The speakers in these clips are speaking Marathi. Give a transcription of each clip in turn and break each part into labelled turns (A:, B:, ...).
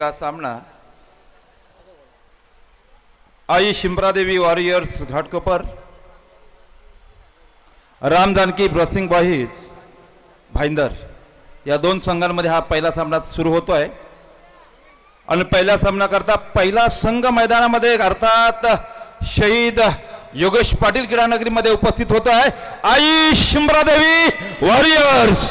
A: का सामना आई शिम्प्रादेवी वॉरियर्स घाटकोपर, राम जानकी ब्रसिंग बॉईज भाईंदर या दोन संघांमध्ये हा पहिला सामना सुरू होतो आहे. आणि पहिला सामना करता पहिला संघ मैदानामध्ये अर्थात शहीद योगेश पाटील क्रीडा नगरीमध्ये उपस्थित होतो आहे. आई शिम्प्रादेवी वॉरियर्स.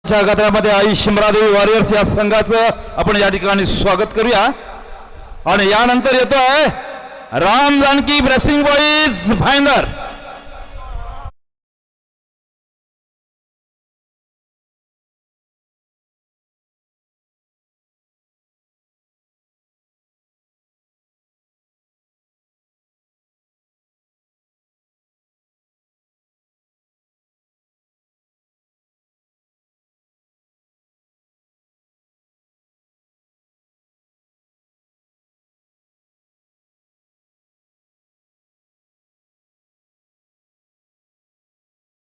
A: गात्रामध्ये आई शिम्प्रादेवी वॉरियर्स या संघाचं आपण या ठिकाणी स्वागत करूया. आणि यानंतर येतोय राम जानकी ब्रेसिंग बॉईज भाईंदर.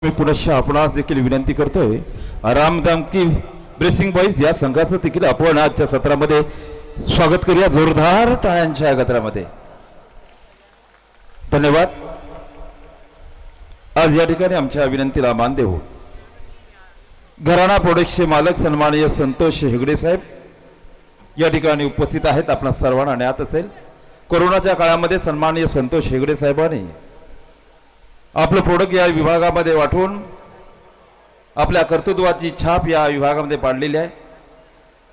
A: मी पुनश्च आपणास देखील विनंती करतोय, राम जानकी ब्रेसिंग बॉईज या संघाचं देखील आपण आजच्या सत्रामध्ये स्वागत करूया जोरदार टाळ्यांच्या गजरामध्ये. धन्यवाद. आज या ठिकाणी आमच्या विनंतीला मान देऊ घराणा प्रोडक्टचे मालक सन्माननीय संतोष हेगडे साहेब या ठिकाणी उपस्थित आहेत. आपल्या सर्वांना ज्ञात असेल, कोरोनाच्या काळामध्ये सन्माननीय संतोष हेगडे साहेबांनी आपलं प्रोडक्ट या विभागामध्ये वाटून आपल्या कर्तृत्वाची छाप या विभागामध्ये पाडलेली आहे.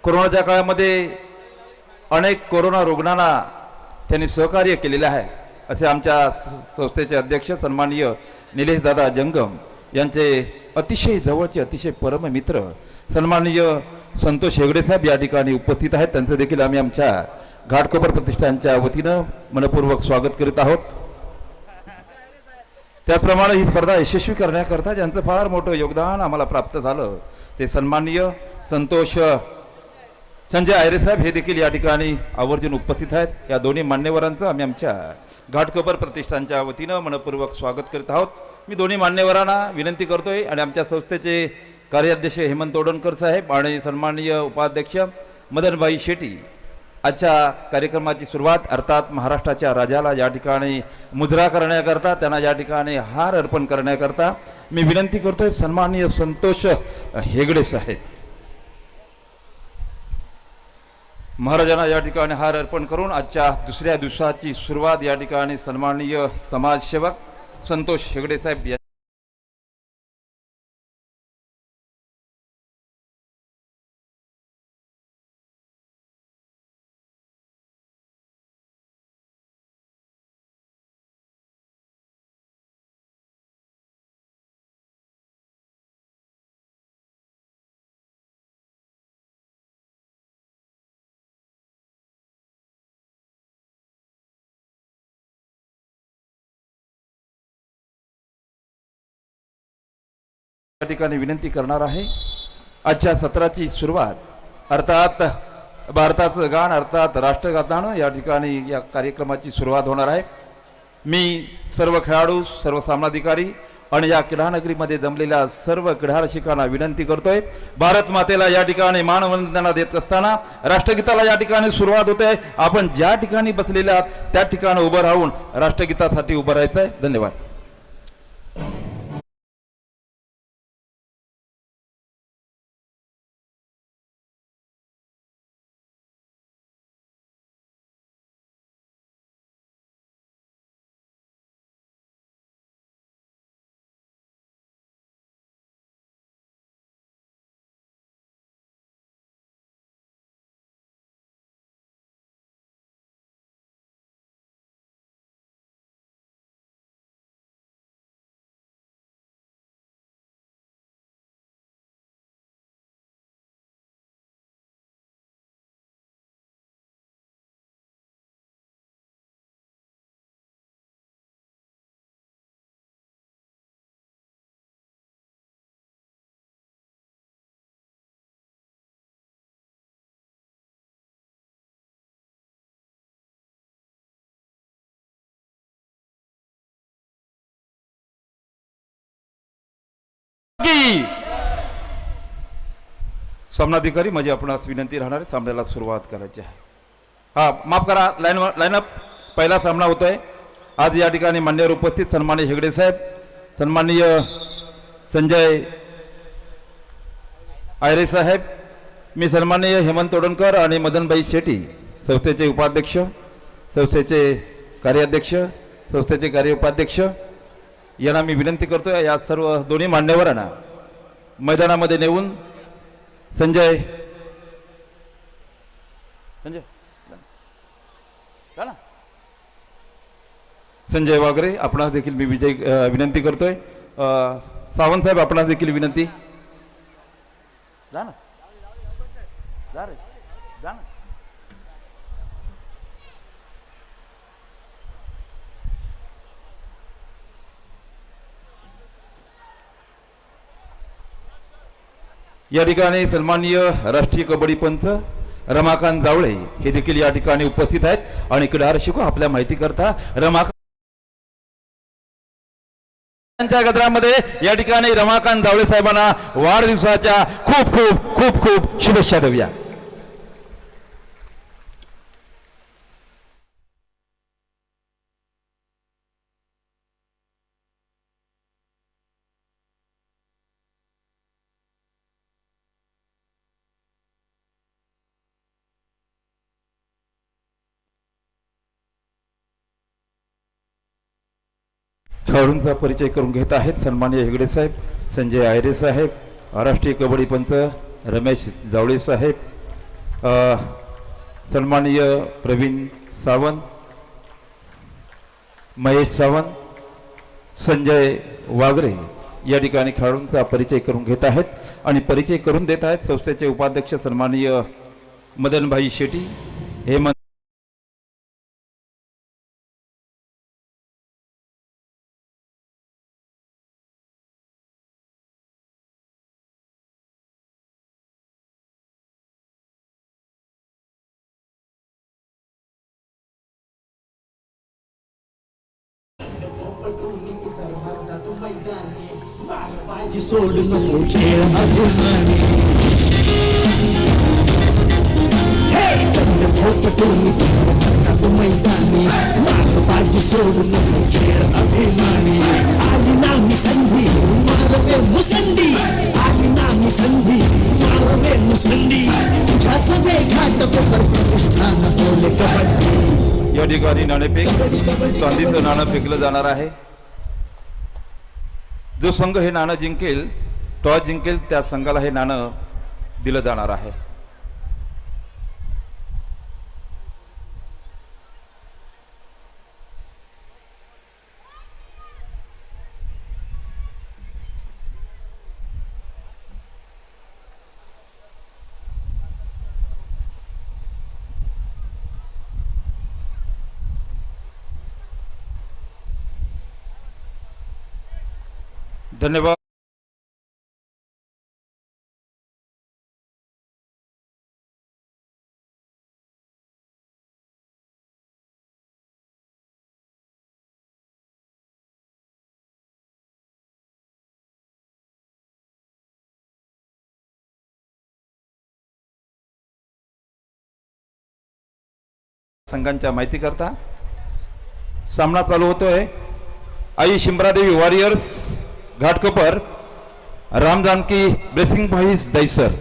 A: कोरोनाच्या काळामध्ये अनेक कोरोना रुग्णांना त्यांनी सहकार्य केलेलं आहे, असे आमच्या संस्थेचे अध्यक्ष सन्माननीय निलेश दादा जंगम यांचे अतिशय जवळचे अतिशय परम मित्र सन्माननीय संतोष हेगडे साहेब या ठिकाणी उपस्थित आहेत. त्यांचं देखील आम्ही आमच्या घाटकोपर प्रतिष्ठानच्या वतीनं मनपूर्वक स्वागत करीत आहोत. त्याचप्रमाणे ही स्पर्धा यशस्वी करण्याकरता ज्यांचं फार मोठं योगदान आम्हाला प्राप्त झालं ते सन्माननीय संतोष संजय आयरे साहेब हे देखील या ठिकाणी आवर्जून उपस्थित आहेत. या दोन्ही मान्यवरांचं आम्ही आमच्या घाटकोपर प्रतिष्ठानच्या वतीनं मनपूर्वक स्वागत करीत आहोत. मी दोन्ही मान्यवरांना विनंती करतोय आणि आमच्या संस्थेचे कार्याध्यक्ष हेमंत तोडणकर साहेब आणि सन्माननीय उपाध्यक्ष मदनभाई शेट्टी आजच्या कार्यक्रमाची सुरुवात अर्थात महाराष्ट्राच्या राजाला या ठिकाणी मुजरा करण्याकरता त्यांना या ठिकाणी हार अर्पण करण्याकरता मी विनंती करतोय सन्माननीय संतोष हेगडे साहेब. महाराजांना या ठिकाणी हार अर्पण करून आजच्या दुसऱ्या दिवसाची सुरुवात या ठिकाणी सन्माननीय समाजसेवक संतोष हेगडे साहेब या ठिकाणी विनंती करणार आहे. आजच्या सत्राची सुरुवात अर्थात भारताचं गाण अर्थात राष्ट्रगातानं या ठिकाणी या कार्यक्रमाची सुरुवात होणार आहे. मी सर्व खेळाडू सर्व सामनाधिकारी आणि या क्रीडानगरीमध्ये जमलेल्या सर्व क्रीडा रसिकांना विनंती करतोय, भारत मातेला या ठिकाणी मानवंदना देत असताना राष्ट्रगीताला या ठिकाणी सुरुवात होते. आपण ज्या ठिकाणी बसलेले आहात त्या ठिकाणी उभं राहून राष्ट्रगीतासाठी उभं राहायचं आहे. धन्यवाद. सामनाधिकारी म्हणजे आपणास विनंती राहणार आहे सामन्याला सुरुवात करायची आहे. हा माफ करा, लाईनअप पहिला सामना होतोय. आज या ठिकाणी मान्यवर उपस्थित सन्माननीय हेगडे साहेब, सन्माननीय संजय आयरे साहेब, मी सन्माननीय हेमंत तोडणकर आणि मदनभाई शेट्टी संस्थेचे उपाध्यक्ष, संस्थेचे कार्याध्यक्ष, संस्थेचे कार्योपाध्यक्ष यांना मी विनंती करतोय या सर्व दोन्ही मान्यवरांना मैदानामध्ये नेऊन संजय वागरे आपणास देखील मी विनंती करतोय. सावंत साहेब आपणास देखील विनंती. जा ना, जा रे, जा ना. या ठिकाणी सन्माननीय राष्ट्रीय कबड्डी पंच रमाकांत जावळे हे देखील या ठिकाणी उपस्थित आहेत आणि क्रीडा शिको आपल्या माहिती करता रमाकांतच्या गजरामध्ये या ठिकाणी रमाकांत जावळे साहेबांना वाढदिवसाच्या खूप खूप खूप खूप शुभेच्छा देऊया. खेळाडूंचा परिचय करून घेत आहेत सन्माननीय हेगडे साहेब, संजय आयरे साहेब, राष्ट्रीय कबड्डी पंच रमेश जावळे साहेब, सन्माननीय प्रवीण सावंत, महेश सावंत, संजय वागरे या ठिकाणी खेळाडूंचा परिचय करून घेत आहेत आणि परिचय करून देत आहेत संस्थेचे उपाध्यक्ष सन्माननीय मदनभाई शेट्टी, हेमंत
B: सोड नको खेळ अभिमानी मैदानी बाजी सोड नको खेळ अभिमानी आली नामी संधी मारवे मुसंडी आली नामी संधी मारवे मुसंडी तुझ्या सभे घाट पेपर प्रतिष्ठान बोले कबड्डी.
A: या ठिकाणी नाणेफेक चांदीचं नाणं फेकलं जाणार आहे. जो संघ हे नाणं जिंकेल, टॉस जिंकेल, त्या संघाला हे नाणं दिलं जाणार आहे. धन्यवाद. संघांच्या माहिती करता सामना चालू होतोय. Aai Shimradevi warriors Ghatkopar, Ram Janaki blessing boys Dahisar.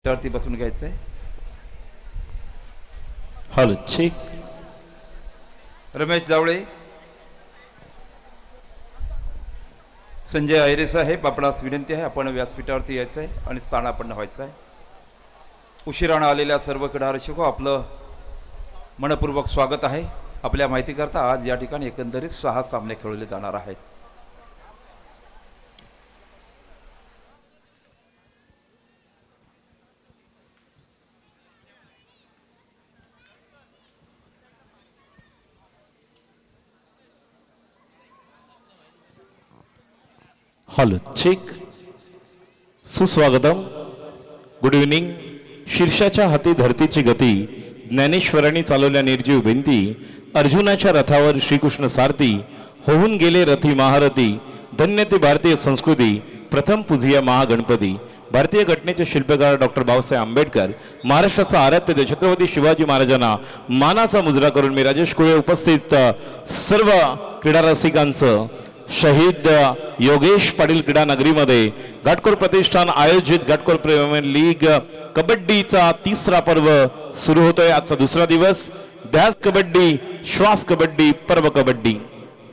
A: वरती बसून घ्यायचंय.
B: Hello check.
A: रमेश जावळे, संजय आयरे साहेब आपणास विनंती आहे आपण व्यासपीठावरती यायचं आहे आणि स्थानापन्न व्हायचं आहे. उशिरानं आलेल्या सर्व क्रीडा रसिको आपलं मनपूर्वक स्वागत आहे. आपल्या माहिती करता आज या ठिकाणी एकंदरीत 6 सामने खेळवले जाणार आहेत.
C: Hello check. सुस्वागतम. Good evening. शीर्षाच्या हाती धरतीची गती, ज्ञानेश्वरांनी चालवल्या निर्जीव भिंती, अर्जुनाच्या रथावर श्रीकृष्ण सारथी, होऊन गेले रथी महारथी, धन्य ती भारतीय संस्कृती, प्रथम पूजिया महागणपती. भारतीय घटनेचे शिल्पकार डॉक्टर बाबासाहेब आंबेडकर, महाराष्ट्राचा आराध्य दैवत छत्रपती शिवाजी महाराजांना मानाचा मुजरा करून मी राजेश कुळे उपस्थित सर्व क्रीडा रसिकांचं शहीद योगेश पाटील क्रीडा नगरीमध्ये घाटकोर प्रतिष्ठान आयोजित घाटकोर प्रीमियर लीग कबड्डीचा तिसरा पर्व सुरू होतोय. आजचा दुसरा दिवस. ध्यास कबड्डी, श्वास कबड्डी, पर्व कबड्डी.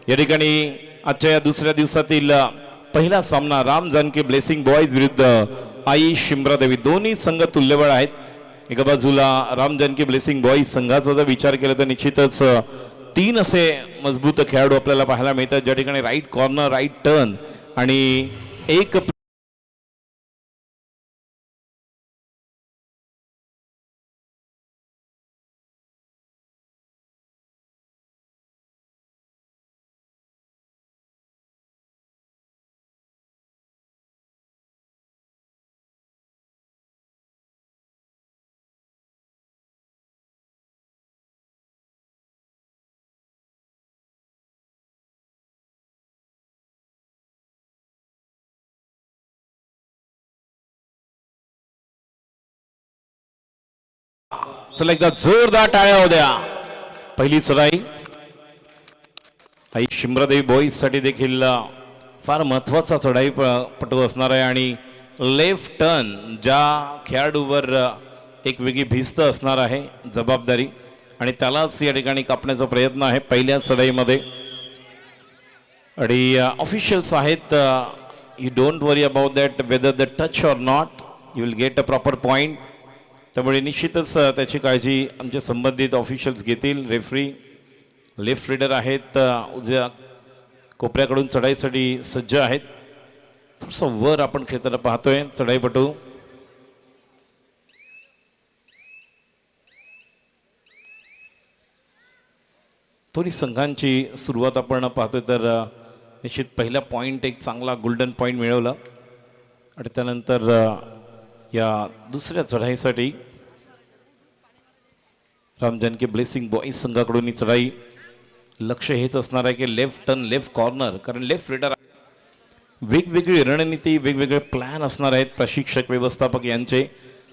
C: या ठिकाणी आजच्या या दुसऱ्या दिवसातील पहिला सामना राम जानकी ब्लेसिंग बॉईज विरुद्ध आई शिमरादेवी. दोन्ही संघ तुल्यबळ आहेत. एका बाजूला राम जानकी ब्लेसिंग बॉईज संघाचा जर विचार केला तर निश्चितच तीन असे मजबूत खेळाडू आपल्याला पाहायला मिळतात, ज्या ठिकाणी राईट कॉर्नर, राईट टर्न आणि एक चला एकदा जोरदार टाळ्या होत्या. पहिली चढाई आई शिमरादेवी बॉईज साठी देखील फार महत्वाचा चढाई पटू असणार आहे आणि लेफ्ट टर्न ज्या खेळाडूवर एक वेगळी भिस्त असणार आहे, जबाबदारी, आणि त्यालाच या ठिकाणी कापण्याचा प्रयत्न आहे पहिल्या चढाईमध्ये. आणि ऑफिशियल्स आहेत, you don't worry about that whether the touch or not, you will get a proper point. त्यामुळे निश्चितच त्याची काळजी आमचे संबंधित ऑफिशियल्स घेतील. रेफरी लेफ्ट रीडर आहेत, उजव्या कोपऱ्याकडून चढाईसाठी सज्ज आहेत. थोडंसं वर आपण खेळताना पाहतोय चढाईपटू. दोन्ही संघांची सुरुवात आपण पाहतोय तर निश्चित पहिला पॉईंट एक चांगला गोल्डन पॉईंट मिळवला आणि त्यानंतर या दुसऱ्या चढाईसाठी राम जानकी ब्लेसिंग बॉईज संघाकडून ही चढाई लक्ष हेच असणार आहे की लेफ्ट टर्न, लेफ्ट कॉर्नर, कारण लेफ्ट रीडर वेगवेगळी रणनीती, वेगवेगळे प्लॅन असणार आहेत प्रशिक्षक व्यवस्थापक यांचे.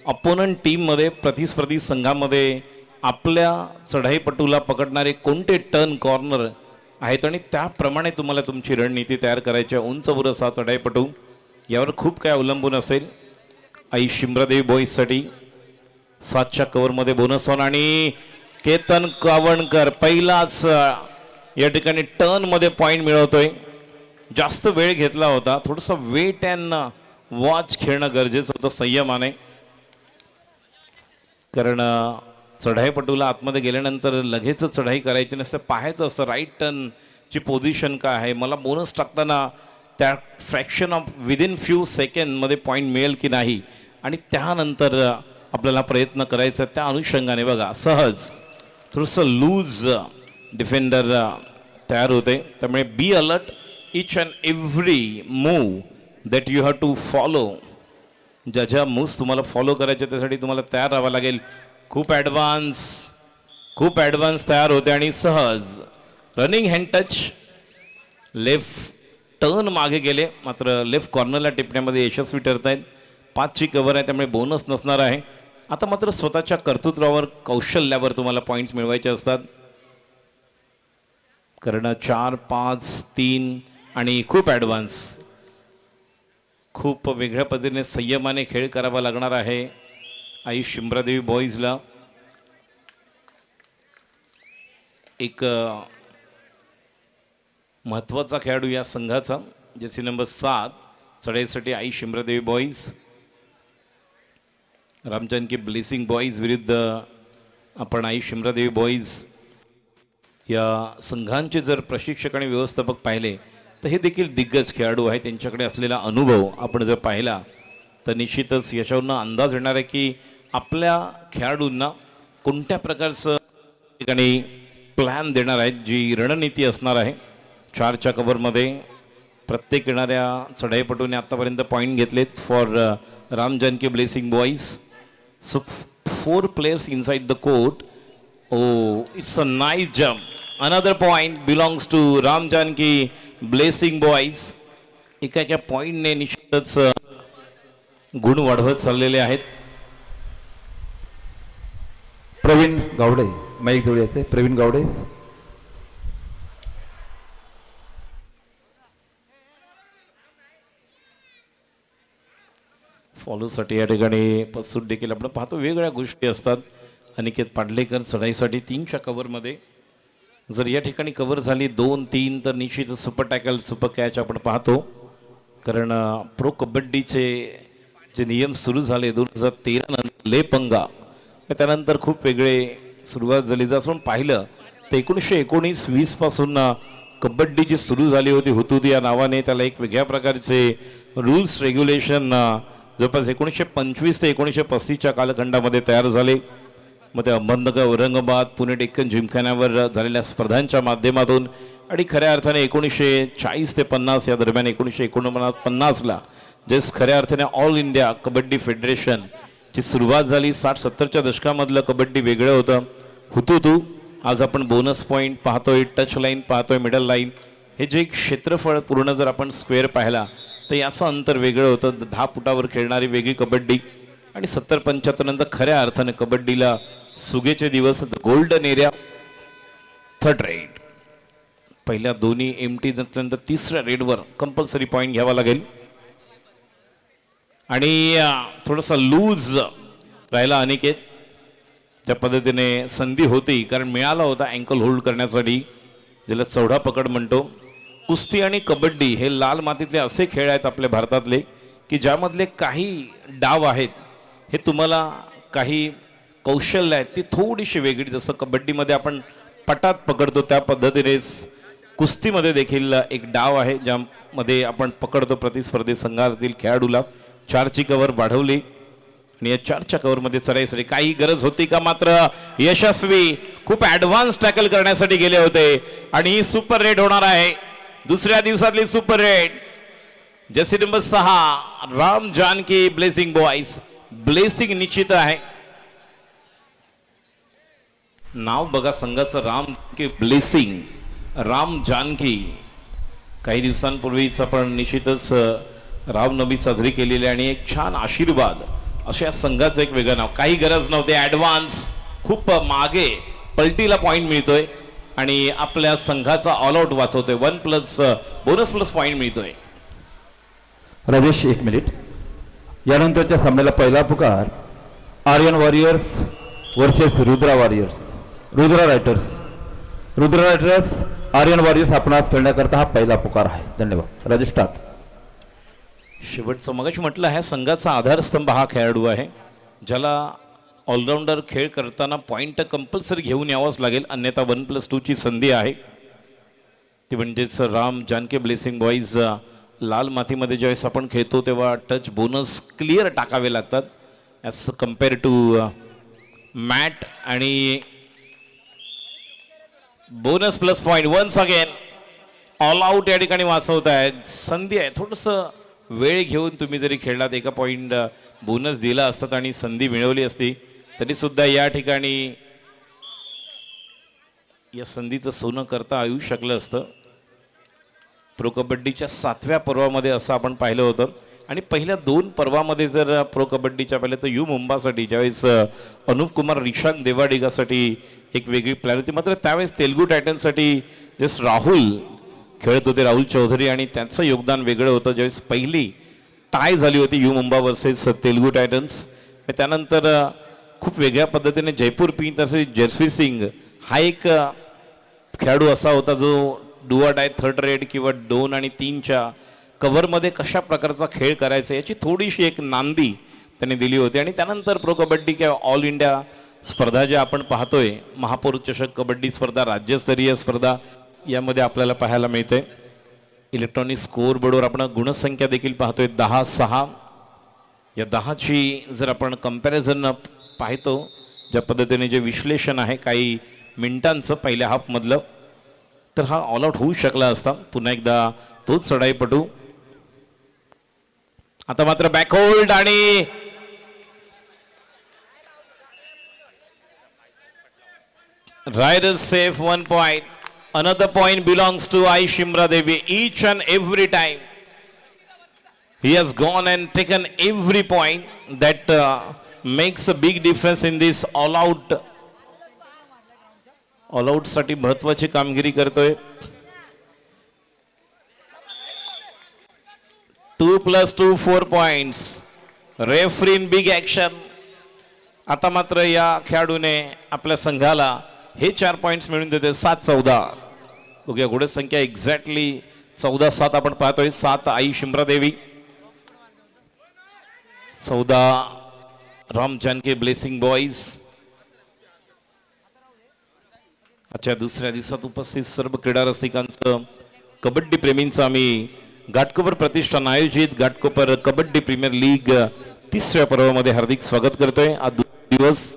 C: अपोनंट टीममध्ये, प्रतिस्पर्धी संघामध्ये आपल्या चढाईपटूला पकडणारे कोणते टर्न, कॉर्नर आहेत आणि त्याप्रमाणे तुम्हाला तुमची रणनीती तयार करायची आहे. उंच बुरस हा चढाईपटू, यावर खूप काय अवलंबून असेल. आई शिमरादेवी बॉईजसाठी 7च्या कव्हरमध्ये बोनस ऑन आणि केतन कावणकर पहिलाच या ठिकाणी टर्नमध्ये पॉईंट मिळवतोय. जास्त वेळ घेतला होता, थोडंसं वेट अँड वॉच खेळणं गरजेचं होतं संयमाने, कारण चढाईपटूला आतमध्ये गेल्यानंतर लगेच चढाई करायची नसते, पाहायचं असतं राईट टर्नची पोझिशन काय आहे, मला बोनस टाकताना त्या फ्रॅक्शन ऑफ विदिन फ्यू सेकंडमध्ये पॉईंट मिळेल की नाही, आणि त्यानंतर आपल्याला प्रयत्न करायचा. त्या अनुषंगाने बघा सहज थोडंसं लूज डिफेंडर तयार होते. त्यामुळे be alert each and every move that you have to follow. ज्या ज्या मूव्स तुम्हाला फॉलो करायचे त्यासाठी तुम्हाला तयार राहावं लागेल. खूप ॲडव्हान्स तयार होते आणि सहज running hand touch, left turn मागे गेले, मात्र लेफ्ट कॉर्नरला टिपण्यामध्ये यशस्वी ठरत आहेत. 5ची कव्हर आहे त्यामुळे बोनस नसणार आहे. आता मात्र स्वतःच्या कर्तृत्वावर, कौशल्यावर तुम्हाला पॉईंट्स मिळवायचे असतात, कारण 4, 5, 3 आणि खूप ॲडव्हान्स, खूप वेगळ्या पद्धतीने संयमाने खेळ करावा लागणार आहे आई शिमरादेवी बॉईजला. एक महत्त्वाचा खेळाडू या संघाचा, जर्सी नंबर 7 चढाईसाठी Aai Shimradevi boys. Ram Janaki blessing boys विरुद्ध आपण आई शिमरादेवी बॉईज या संघांचे जर प्रशिक्षक आणि व्यवस्थापक पाहिले तर हे देखील दिग्गज खेळाडू आहेत. त्यांच्याकडे असलेला अनुभव आपण जर पाहिला तर निश्चितच याच्यावरनं अंदाज येणार आहे की आपल्या खेळाडूंना कोणत्या प्रकारचं ठिकाणी प्लॅन देणार आहेत, जी रणनीती असणार आहे. 4च्या कव्हरमध्ये प्रत्येक येणाऱ्या चढाईपटूने आतापर्यंत पॉईंट घेतलेत for Ram Janaki blessing boys. So 4 players inside the court. Oh, it's a nice jump. Another point belongs to Ram Janki Blessing Boys. एका पॉइंटने निश्चितच गुण वाढवत चाललेले आहेत.
A: प्रवीण गावडे माईक जवळ यायचे. प्रवीण गावडे
C: फॉलोसाठी या ठिकाणी पत्सूट देखील आपण पाहतो. वेगवेगळ्या गोष्टी असतात. अनिकेत पाडलेकर चढाईसाठी 3च्या कव्हरमध्ये जर या ठिकाणी कव्हर झाली 2-3 तर निश्चितच सुपर टॅकल सुपर कॅच आपण पाहतो. कारण प्रो कबड्डीचे जे नियम सुरू झाले 2013 नंतर लेपंगा त्यानंतर खूप वेगळे सुरुवात झाली. जर आपण पाहिलं तर 1919-20 पासून कबड्डी जी सुरू झाली होती हुतूत या नावाने त्याला एक वेगळ्या प्रकारचे रूल्स रेग्युलेशन जवळपास 1925 ते 1935च्या कालखंडामध्ये तयार झाले. मग ते अहमदनगर औरंगाबाद पुणे डेक्कन जिमखान्यावर झालेल्या स्पर्धांच्या माध्यमातून आणि खऱ्या अर्थाने 1940 ते 50 या दरम्यान 1949ला जे खऱ्या अर्थाने ऑल इंडिया कबड्डी फेडरेशनची सुरुवात झाली. 60-70च्या दशकामधलं कबड्डी वेगळं होतं. हुतूतू आज आपण बोनस पॉईंट पाहतोय, टच लाईन पाहतोय, मिडल लाईन हे जे एक क्षेत्रफळ पूर्ण जर आपण स्क्वेअर पाहिला तर याचं अंतर वेगळं होतं. 10 फुटावर खेळणारी वेगळी कबड्डी आणि 70-75 नंतर खऱ्या अर्थाने कबड्डीला सुगेचे दिवस. गोल्डन एरिया 3rd रेड पहिल्या दोन्ही एमटी नंतर 3ऱ्या रेडवर कंपल्सरी पॉईंट घ्यावा लागेल आणि थोडासा लूज राहिला अनिकेत. त्या पद्धतीने संधी होती कारण मिळाला होता अँकल होल्ड करण्यासाठी ज्याला चौढा पकड म्हणतो. कुस्ती आणि कबड्डी हे लाल मातीतले असे खेळ आहेत आपल्या भारतातले की ज्यामधले काही डाव आहेत हे तुम्हाला काही कौशल्य आहेत ती थोडीशी वेगळी. जसं कबड्डीमध्ये आपण पटात पकडतो त्या पद्धतीनेच कुस्तीमध्ये देखील एक डाव आहे ज्यामध्ये आपण पकडतो प्रतिस्पर्धी संघातील खेळाडूला. 4ची कव्हर वाढवली आणि या 4च्या कव्हरमध्ये चढाईसाठी काही गरज होती का मात्र यशस्वी खूप ॲडव्हान्स टॅकल करण्यासाठी गेले होते आणि ही सुपर रेड होणार आहे. दुसऱ्या दिवसातली super raid jersey number 6 Ram Janaki blessing boys. Blessing निश्चित आहे नाव बघा संघाचं राम की ब्लेसिंग राम जानकी. काही दिवसांपूर्वीच आपण निश्चितच रामनवमी साजरी केलेली आणि एक छान आशीर्वाद अशा संघाचं एक वेगळं नाव. काही गरज नव्हती ॲडव्हान्स खूप मागे पलटीला पॉईंट मिळतोय आणि आपल्या संघाचा ऑल आउट वाचवतोय. 1+ बोनस प्लस पॉईंट मिळतोय.
A: राजेश 1 मिनिट. यानंतरच्या सामन्याला पहिला पुकार Aryan warriors versus Rudra warriors. Rudra raiders Aryan warriors आपणास खेळण्याकरता हा पहिला पुकार आहे. धन्यवाद. राजेश स्टार्ट.
C: शेवटचं मगाशी म्हटलं ह्या संघाचा आधारस्तंभ हा खेळाडू आहे ज्याला ऑलराऊंडर खेळ करताना पॉईंट कंपल्सरी घेऊन यावंच लागेल अन्यथा 1+2ची संधी आहे. ती म्हणजेच राम जानकी ब्लेसिंग बॉईज लाल मातीमध्ये ज्यावेळेस आपण खेळतो तेव्हा टच बोनस क्लिअर टाकावे लागतात ॲज कम्पेअर टू मॅट आणि bonus plus point. Once again all out या ठिकाणी वाचवत आहेत. संधी आहे थोडंसं वेळ घेऊन तुम्ही जरी खेळलात एका पॉईंट बोनस दिला असतात आणि संधी मिळवली असती तरी सुद्धा या ठिकाणी या संधीचं सोनं करता येऊ शकलं असतं. प्रो कबड्डीच्या 7व्या पर्वामध्ये असं आपण पाहिलं होतं आणि पहिल्या 2 पर्वामध्ये जर प्रो कबड्डीच्या पाहिलं तर यू मुंबासाठी ज्यावेळेस अनुप कुमार रिशांक देवाडिगासाठी एक वेगळी प्लॅन होती. मात्र त्यावेळेस तेलुगू टायटन्ससाठी जस्ट राहुल खेळत होते राहुल चौधरी आणि त्यांचं योगदान वेगळं होतं. ज्यावेळेस पहिली टाय झाली होती you Mumba versus Telugu Titans त्यानंतर खूप वेगळ्या पद्धतीने जयपूर पिंक तसेच जसवीर सिंग हा एक खेळाडू असा होता जो do or die 3rd red किंवा 2 आणि 3च्या कव्हरमध्ये कशा प्रकारचा खेळ करायचा याची थोडीशी एक नांदी त्यांनी दिली होती. आणि त्यानंतर प्रो कबड्डी किंवा ऑल इंडिया स्पर्धा ज्या आपण पाहतोय महापौर चषक कबड्डी स्पर्धा राज्यस्तरीय स्पर्धा यामध्ये आपल्याला पाहायला मिळते. इलेक्ट्रॉनिक स्कोअर बोर्डवर आपण गुणसंख्या देखील पाहतोय 10-6. या 10ची जर आपण कंपॅरिझन पाहतो ज्या पद्धतीने जे विश्लेषण आहे काही मिनिटांचं पहिल्या हाफमधलं तर हा ऑल आउट होऊ शकला असता. पुन्हा एकदा तोच चढाईपटू. आता मात्र बॅकहोल्ड आणि rider safe 1 point. Another point belongs to Ai Shimra Devi. Each and every time he has gone and taken every point that makes a big difference in this all out साठी महत्वाची कामगिरी करतोय. 2 + 2 4 points. Referee in big action. आता मात्र या खेळाडूने आपल्या संघाला हे 4 पॉइंट्स मिळून देते. 7-14. बघूया घोडे संख्या एक्झॅक्टली 14-7 आपण पाहतोय. 7 आई शिम्रा देवी, 14 राम जानकी ब्लेसिंग बॉईज. आजच्या दुसऱ्या दिवसात उपस्थित सर्व क्रीडा रसिकांचं, कबड्डी प्रेमींचं आम्ही घाटकोपर प्रतिष्ठान आयोजित घाटकोपर कबड्डी प्रीमियर लीग 3ऱ्या पर्वामध्ये हार्दिक स्वागत करतोय. आज दिवस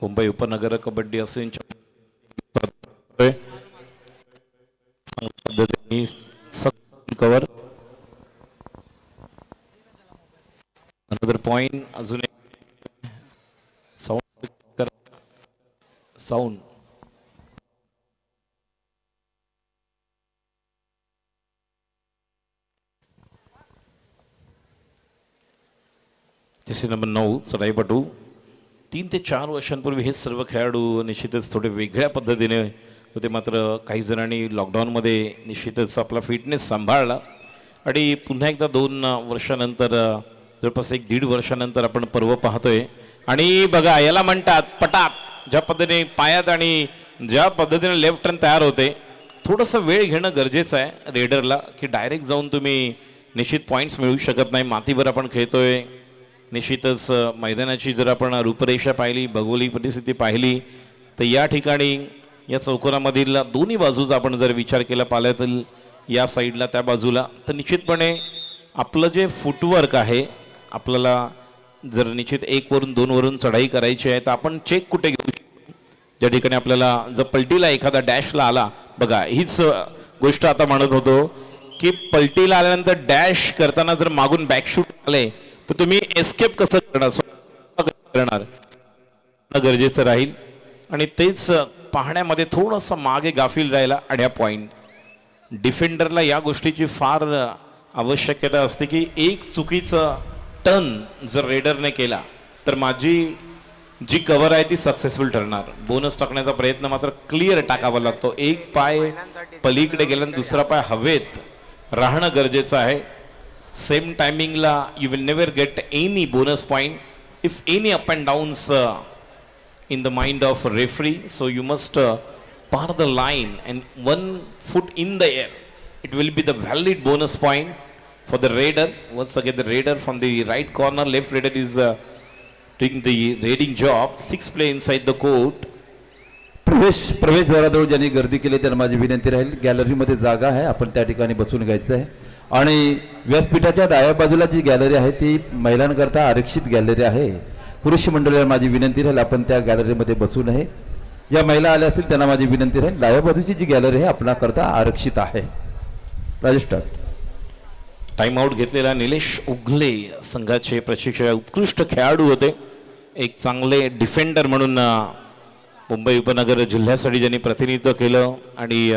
C: मुंबई उपनगर kabaddi association cover. Another point. अजून साऊंड जसे नंबर 9 चढाईपटू. 3 ते 4 वर्षांपूर्वी हे सर्व खेळाडू निश्चितच थोडे वेगळ्या पद्धतीने होते. मात्र काही जणांनी लॉकडाऊनमध्ये निश्चितच आपला फिटनेस सांभाळला आणि पुन्हा एकदा 2 वर्षानंतर, जवळपास 1-1.5 वर्षानंतर आपण पर्व पाहतोय. आणि बघा याला म्हणतात पटाक. ज्या पद्धतीने पायात आणि ज्या पद्धतीने लेफ्ट टर्न तयार होते, थोडंसं वेळ घेणं गरजेचं आहे रेडरला, की डायरेक्ट जाऊन तुम्ही निश्चित पॉईंट्स मिळवू शकत नाही. मातीवर आपण खेळतोय. निश्चितच मैदानाची जर आपण रूपरेषा पाहिली, भौगोलिक परिस्थिती पाहिली, तर या ठिकाणी या चौकोनामधील दोन्ही बाजूचा आपण जर विचार केला पाल्यातील या साईडला त्या बाजूला, तर निश्चितपणे आपलं जे फुटवर्क आहे, आपल्याला जर निश्चित 1 वरून 2 वरून चढाई करायची आहे, तर आपण चेक कुठे घेऊ शकतो. ज्या ठिकाणी आपल्याला जर पलटीला एखादा डॅशला आला, बघा हीच गोष्ट आता म्हणत होतो की पलटीला आल्यानंतर डॅश करताना जर मागून बॅकशूट आले तर तुम्ही एस्केप कसं करणार गरजेचं राहील. आणि तेच पाहण्यामध्ये थोडंसं मागे गाफील राहिला. आणि हा पॉईंट डिफेंडरला या गोष्टीची फार आवश्यकता असते की एक चुकीचं टर्न जर रेडरने केला तर माझी जी कव्हर आहे ती सक्सेसफुल ठरणार. बोनस टाकण्याचा प्रयत्न मात्र क्लिअर टाकावा लागतो. एक पाय पलीकडे गेल्यानंतर दुसरा पाय हवेत राहणं गरजेचं आहे. सेम टायमिंगला you will never get any bonus point if any up and downs in the mind of referee. So you must par the line and 1 foot in the air. It will be the valid bonus point for the raider. Once again the raider from the right corner, left raider is doing the raiding job. 6 play inside the court.
A: प्रवेशद्वाराजवळ ज्यांनी गर्दी केली त्यांना माझी विनंती राहील, गॅलरीमध्ये जागा आहे, आपण त्या ठिकाणी बसून घ्यायचं आहे. आणि व्यासपीठाच्या डाव्या बाजूला जी गॅलरी आहे ती महिलांकरता आरक्षित गॅलरी आहे. पुरुष मंडळीला माझी विनंती राहील आपण त्या गॅलरीमध्ये बसू नये. ज्या महिला आल्या असतील त्यांना माझी विनंती राहील, डाव्या बाजूची जी गॅलरी आहे आपणाकरता आरक्षित आहे. राजस्टार
C: टाइम आउट घेतलेला निलेश उगले संघाचे प्रशिक्षक, उत्कृष्ट खेळाडू होते. एक चांगले डिफेंडर म्हणून मुंबई उपनगर जिल्ह्यासाठी ज्यांनी प्रतिनिधित्व केलं. आणि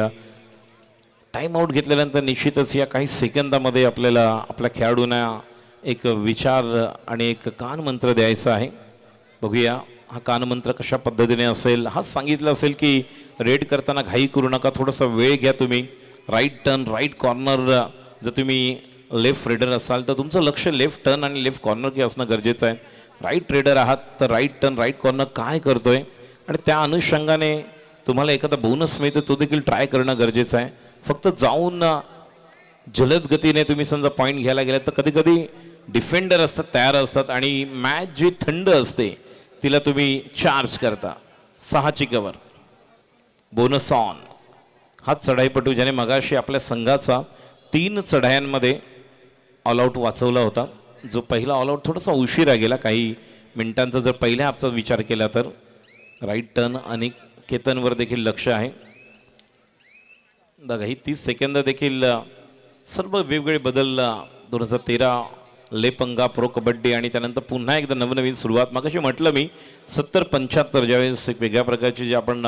C: टाइम आउट घेतल्यानंतर निश्चितच या काही सेकंदामध्ये आपल्याला आपल्या खेळाडूंना एक विचार आणि एक कानमंत्र द्यायचा आहे. बघूया हा कानमंत्र कशा पद्धतीने असेल. हा सांगितलं असेल की रेड करताना घाई करू नका, थोडासा वेळ घ्या. तुम्ही राईट टर्न, राईट कॉर्नर, जर तुम्ही लेफ्ट रेडर असाल तर तुमचं लक्ष लेफ्ट टर्न आणि लेफ्ट कॉर्नर की असणं गरजेचं आहे. राईट रेडर आहात तर राईट टर्न, राईट कॉर्नर काय करतोय आणि त्या अनुषंगाने तुम्हाला एखादा बोनस मिळतो तो देखील ट्राय करणं गरजेचं आहे. फक्त जाऊन जलद गतीने तुम्ही समजा पॉईंट घ्यायला गेलात तर कधी कधी डिफेंडर असतात तयार असतात आणि मॅच जी थंड असते तिला तुम्ही चार्ज करता. 6ची कव्हर, बोनस ऑन. हा चढाईपटू ज्याने मगाशी आपल्या संघाचा 3 चढायांमध्ये ऑल आऊट वाचवला होता. जो पहिला ऑल आऊट थोडासा उशिरा गेला, काही मिनिटांचा जर पहिल्या हाफचा विचार केला तर. राईट टर्न आणि केतनवर देखील लक्ष आहे. बघा ही 30 सेकंद देखील सर्व वेगवेगळे बदल. 2013 लेपंगा प्रो कबड्डी आणि त्यानंतर पुन्हा एकदा नवनवीन सुरुवात. मगाशी म्हटलं मी 70-75 ज्यावेळेस एक वेगळ्या प्रकारची जे आपण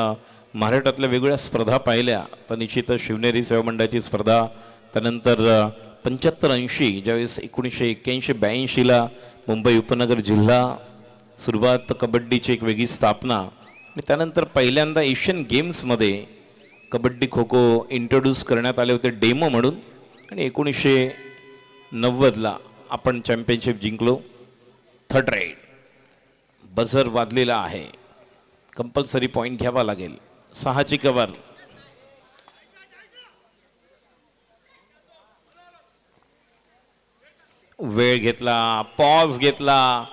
C: महाराष्ट्रातल्या वेगवेगळ्या स्पर्धा पाहिल्या तर निश्चितच शिवनेरी सेवा मंडळाची स्पर्धा, त्यानंतर 75-80 ज्यावेळेस 1981-82ला मुंबई उपनगर जिल्हा सुरुवात, कबड्डीची एक वेगळी स्थापना आणि त्यानंतर पहिल्यांदा एशियन गेम्समध्ये कबड्डी खो खो इंट्रोड्यूस करण्यात आले होते डेमो म्हणून आणि 1990ला आपण चॅम्पियनशिप जिंकलो. 3rd राईड बझर वाजलेला आहे, कंपल्सरी पॉईंट घ्यावा लागेल. 6ची कव्हर, वेळ घेतला, पॉज घेतला,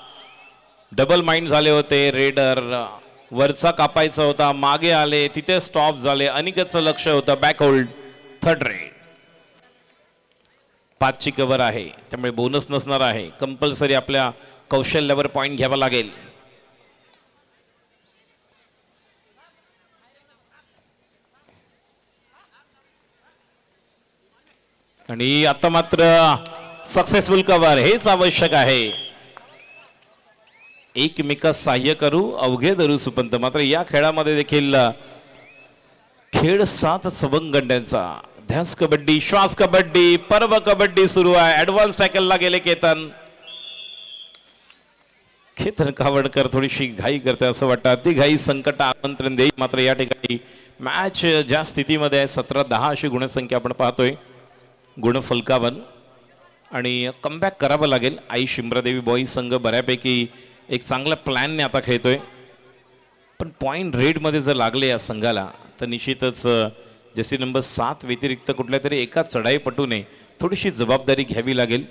C: डबल माइंड झाले होते. रेडर वरचा कापायचा होता, मागे आले, तिथे स्टॉप झाले. अनिकेतचं लक्ष होतं, बॅक होल्ड. 3rd रेड, 5ची कव्हर आहे त्यामुळे बोनस नसणार आहे. कंपल्सरी आपल्या कौशल्यावर पॉईंट घ्यावा लागेल. आणि आता मात्र सक्सेसफुल कव्हर, हेच आवश्यक आहे. एकमेकास सहाय्य करू अवघे धरू सुपंत. मात्र या खेळामध्ये देखील खेळ 7 सवंगड्यांचा. ध्यास कबड्डी, श्वास कबड्डी, पर्व कबड्डी सुरू आहे. ऍडव्हान्स टॅकलला गेले केतन. केतन कावडकर थोडीशी घाई करते असं वाटतं. अति घाई संकट आमंत्रण देईल. मात्र या ठिकाणी मॅच ज्या स्थितीमध्ये आहे 17-10 अशी गुणसंख्या आपण पाहतोय. गुणफलकावन आणि कमबॅक करावं लागेल. आई शिम्रादेवी बॉईज संघ बऱ्यापैकी एक चांगल्या प्लॅनने आता खेळतोय. पण पॉईंट रेडमध्ये जर लागले या संघाला तर निश्चितच जर्सी नंबर 7 व्यतिरिक्त कुठल्या तरी एका चढाईपटूने थोडीशी जबाबदारी घ्यावी लागेल.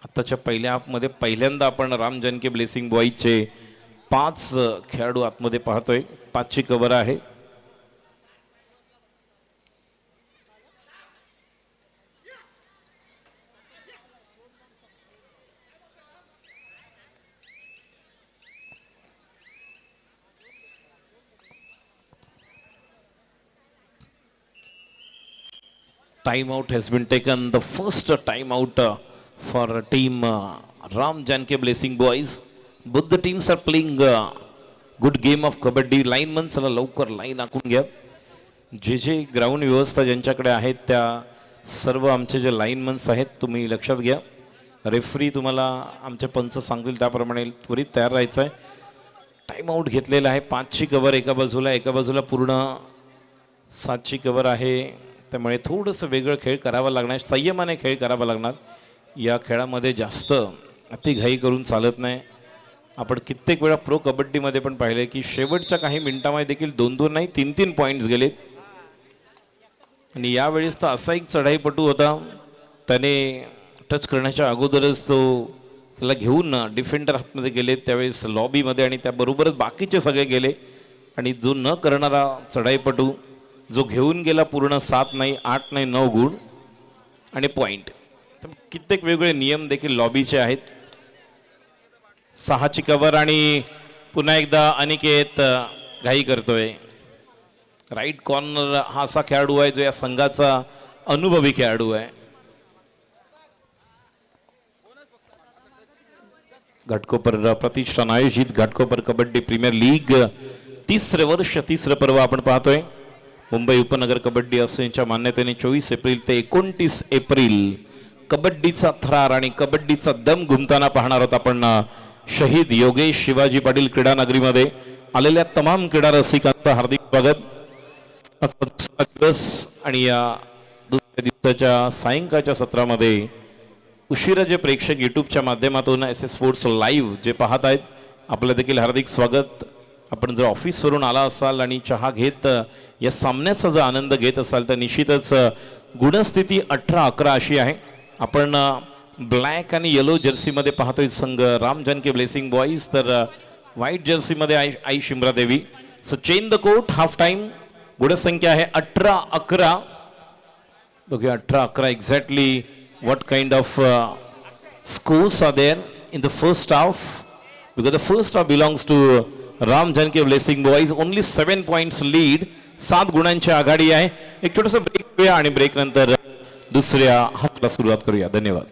C: आताच्या पहिल्या हाफमध्ये पहिल्यांदा आपण राम जानकी ब्लेसिंग बॉईजचे 5 खेळाडू आतमध्ये पाहतोय. 5ची कव्हर आहे. Time out has been taken. The first time out for team Ram Janki Blessing Boys. Both the teams are playing good game of kabaddi. Lineman चला लवकर लाईन आखून घ्या. जे ग्राउंड व्यवस्था ज्यांच्याकडे आहेत त्या सर्व आमचे जे लाईनमन्स आहेत तुम्ही लक्षात घ्या. रेफरी तुम्हाला आमचे पंच सांगतील त्याप्रमाणे त्वरित तयार राहायचं आहे. टाइम आउट घेतलेला आहे. 5ची कव्हर एका बाजूला पूर्ण 7ची कव्हर आहे. त्यामुळे थोडंसं वेगळं खेळ करावा लागणार, संयमाने खेळ करावा लागणार. या खेळामध्ये जास्त अतिघाई करून चालत नाही. आपण कित्येक वेळा प्रो कबड्डीमध्ये पण पाहिले की शेवटच्या काही मिनिटांमध्ये देखील 2-2 नाही 3-3 पॉईंट्स गेलेत. आणि यावेळेस तर असा एक चढाईपटू होता, त्याने टच करण्याच्या अगोदरच त्याला घेऊन डिफेंडर हातमध्ये गेले त्यावेळेस लॉबीमध्ये आणि त्याबरोबरच बाकीचे सगळे गेले. आणि जो न करणारा चढाईपटू जो घेऊन गेला पूर्ण 7 नाही 8 नाही 9 गुण आणि पॉईंट. कित्येक वेगवेगळे नियम देखील लॉबीचे आहेत. 6ची कव्हर आणि पुन्हा एकदा अनिकेत घाई करतोय. राईट कॉर्नर हा असा खेळाडू आहे जो या संघाचा अनुभवी खेळाडू आहे. घाटकोपर प्रतिष्ठान आयोजित घाटकोपर कबड्डी प्रीमियर लीग 3रं वर्ष 3रं पर्व आपण पाहतोय. मुंबई उपनगर कबड्डी असोसिएशनच्या मान्यतेने 24 एप्रिल ते 29 एप्रिल कबड्डीचा थरार आणि कबड्डीचा दम घुमताना पाहणार आहोत आपण. शहीद योगेश शिवाजी पाटील क्रीडा नगरीमध्ये आलेल्या तमाम क्रीडा रसिकांचं हार्दिक स्वागत. दुसरा दिवस आणि या दुसऱ्या दिवसाच्या सायंकाळच्या सत्रामध्ये उशिरा जे प्रेक्षक यूट्यूबच्या माध्यमातून एस एस स्पोर्ट्स लाईव्ह जे पाहत आहेत आपलं देखील हार्दिक स्वागत. आपण जर ऑफिसवरून आला असाल आणि चहा घेत या सामन्याचा जर आनंद घेत असाल तर निश्चितच गुणस्थिती 18-11 अशी आहे. आपण ब्लॅक आणि येलो जर्सीमध्ये पाहतोय संघ राम जानकी ब्लेसिंग बॉईज, तर व्हाईट जर्सीमध्ये Aai Shimra Devi. So change the court. Half time. गुणसंख्या आहे 18-11. बघूया 18-11 exactly what kind of scores are there in the first half, because the first half belongs to Ram Janki Blessing Boys. Only 7 points lead. 7 गुणांची आघाडी आहे. एक छोटासा ब्रेक घेऊया आणि ब्रेक नंतर दुसऱ्या हाफला सुरुवात करूया. धन्यवाद.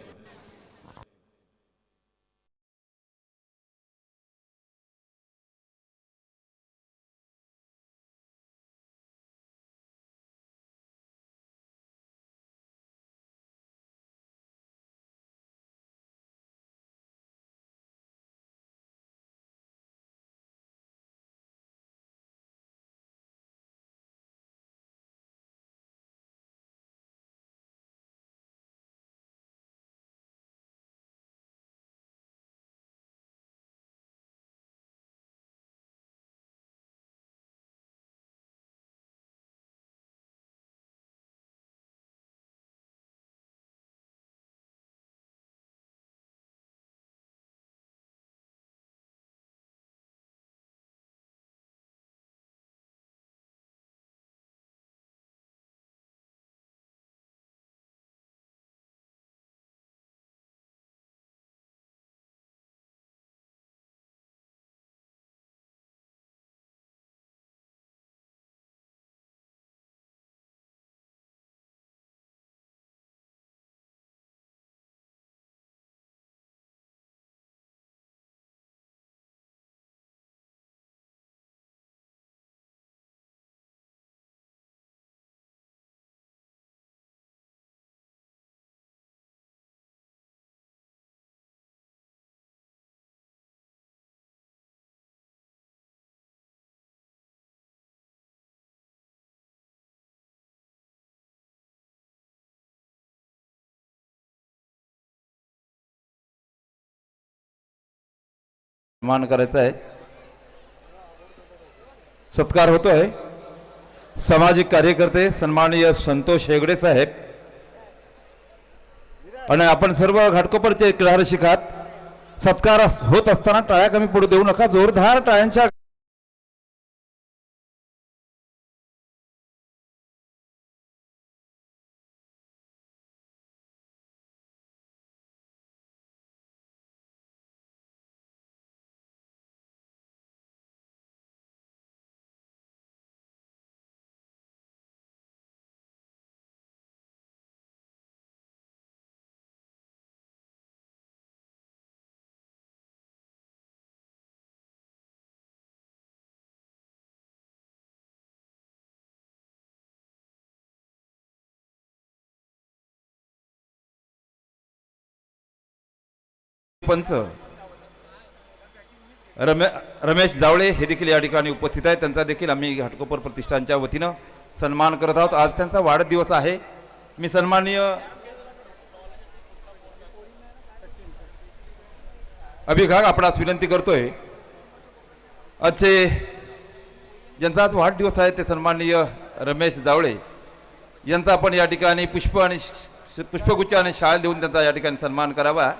A: सन्मान करायचा आहे. सत्कार होतोय. सामाजिक कार्यकर्ते सन्माननीय संतोष हेगडे साहेब आणि आपण सर्व घाटकोपरचे क्रीडा रसिकात सत्कार होत असताना टाळ्या कमी पडू देऊ नका. जोरदार टाळ्यांच्या पंच रमेश जावळे हे देखील या ठिकाणी उपस्थित आहेत. त्यांचा देखील आम्ही घाटकोपर प्रतिष्ठानच्या वतीनं सन्मान करत आहोत. आज त्यांचा वाढदिवस आहे. मी सन्माननीय अभिघाग आपणास विनंती करतोय, आजचे ज्यांचा आज वाढदिवस आहे ते सन्माननीय रमेश जावळे यांचा आपण या ठिकाणी पुष्पगुच्छ आणि शाल देऊन त्यांचा या ठिकाणी सन्मान करावा.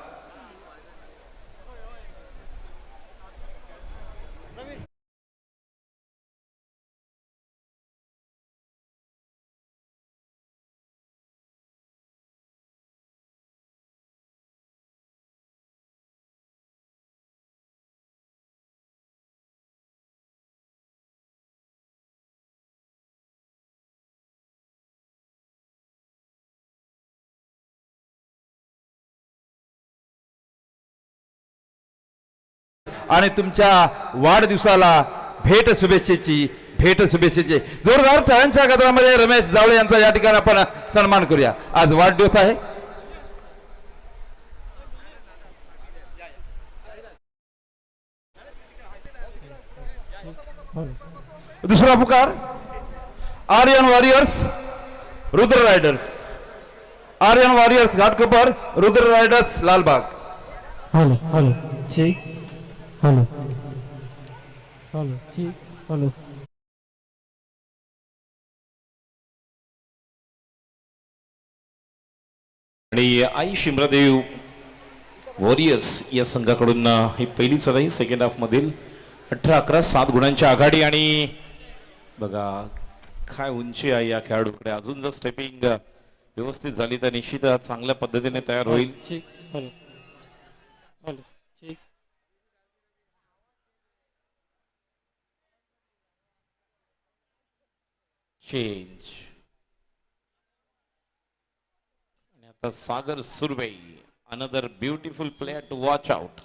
A: आणि तुमच्या वाढदिवसाला भेट शुभेच्छेची जोरदार टाळ्यांच्या गजरामध्ये रमेश जावळे यांचा या ठिकाणी आपण सन्मान करूया. आज वाढदिवस आहे. दुसरा पुकार Aryan warriors Rudra raiders. Aryan warriors Ghatkopar, Rudra raiders Lalbaug.
B: Hello hello जी हेलो
D: हॅलो ठीक हॅलो
C: आणि आई शिमरादेव वॉरियर्स या संघाकडून ही पहिली चढाई सेकंड हाफ मधील 18-11 7 गुणांची आघाडी. आणि बघा काय उंची आहे या खेळाडूकडे. अजून जर स्टेपिंग व्यवस्थित झाली तर निश्चित चांगल्या पद्धतीने तयार होईल.
D: ठीक हॅलो हॅलो ठीक
C: चेंज. आणि आता Sagar Surve, another beautiful player to watch out.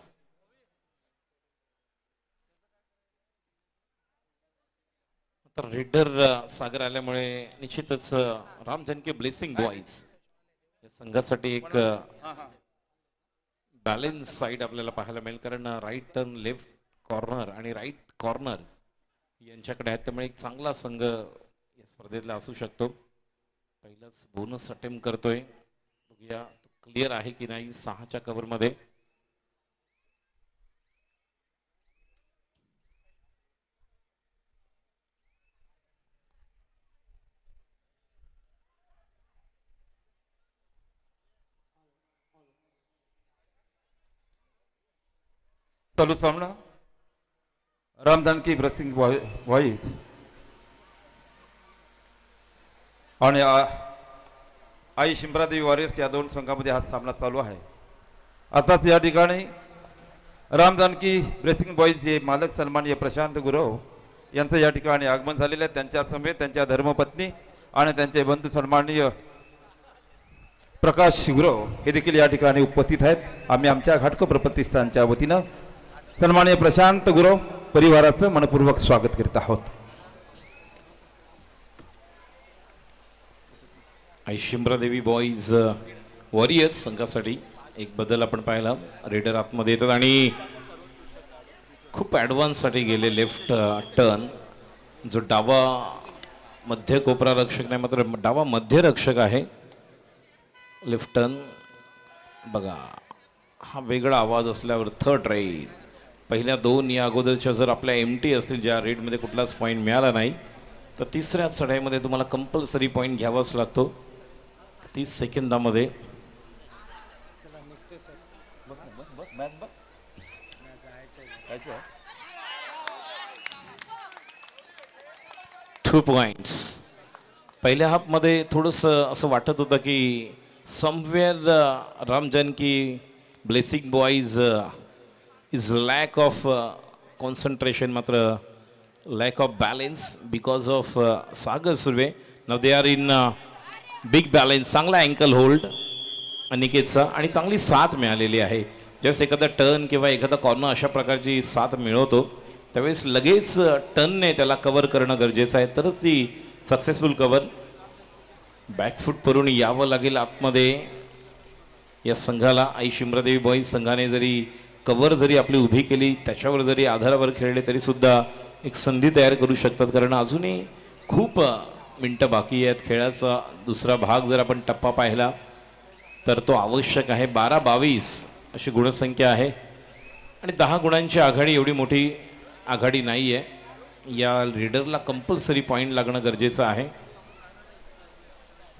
C: तर रेडर सागर आल्यामुळे निश्चितच राम जानकी ब्लेसिंग बॉईज या संघासाठी एक बॅलन्स साईड आपल्याला पाहायला मिळेल. कारण राईट टर्न, लेफ्ट कॉर्नर आणि राईट कॉर्नर यांच्याकडे आहेत. त्यामुळे एक चांगला संघ या स्पर्धेतला असू शकतो. पहिलाच बोनस अटेम्प्ट करतोय. बघूया क्लिअर आहे की नाही 6च्या कव्हरमध्ये.
A: चालू सामना राम जानकी ब्लेसिंग बॉईज आणि आई शिमरादेवी वॉरियर्स या दोन संघामध्ये हा सामना चालू आहे. आताच या ठिकाणी राम जानकी ब्लेसिंग बॉईजचे मालक सन्माननीय प्रशांत गुरव यांचं या ठिकाणी आगमन झालेलं आहे. त्यांच्या समेत त्यांच्या धर्मपत्नी आणि त्यांचे बंधू सन्माननीय प्रकाश गुरव हे देखील या ठिकाणी उपस्थित आहेत. आम्ही आमच्या घाटकोपर प्रतिष्ठानच्या वतीनं सन्माननीय प्रशांत गुरव परिवाराचं मनपूर्वक स्वागत करीत आहोत.
C: आई शिमरादेवी बॉईज वॉरियर्स संघासाठी एक बदल आपण पाहिला. रेडर आतमध्ये येतात आणि खूप ॲडव्हान्ससाठी गेले. लेफ्ट टर्न जो डावा मध्य कोपरा रक्षक नाही मात्र डावा मध्य रक्षक आहे. लेफ्ट टर्न बघा हा वेगळा आवाज असल्यावर थर्ड राईट. पहिल्या दोन या अगोदरच्या जर आपल्या एमटी असतील ज्या रेडमध्ये कुठलाच पॉईंट मिळाला नाही तर तिसऱ्या चढाईमध्ये तुम्हाला कंपल्सरी पॉईंट घ्यावाच लागतो 30 सेकंदामध्ये. Two points. पहिल्या हाफमध्ये थोडंसं असं वाटत होतं की somewhere Ram Janaki blessing boys is lack of concentration मात्र lack of balance because of Sagar Surve. Now they are in big balance. चांगला अँकल होल्ड अनिकेतचा आणि चांगली साथ मिळालेली आहे. ज्यावेळेस एखादा टर्न किंवा एखादा कॉर्नर अशा प्रकारची साथ मिळवतो त्यावेळेस लगेच टर्नने त्याला कव्हर करणं गरजेचं आहे तरच ती सक्सेसफुल कव्हर. बॅकफूट करून यावं लागेल आतमध्ये या संघाला. आई शिमरादेवी बॉईज संघाने जरी कव्हर जरी आपली उभी केली त्याच्यावर जरी आधारावर खेळले तरी सुद्धा एक संधी तयार करू शकतात. कारण अजूनही खूप मिनटं बाकी आहेत. खेळाचा दुसरा भाग जर आपण टप्पा पाहिला तर तो आवश्यक आहे. 12-22 अशी गुणसंख्या आहे आणि 10 गुणांची आघाडी एवढी मोठी आघाडी नाही आहे. या रीडरला कंपल्सरी पॉईंट लागणं गरजेचं आहे.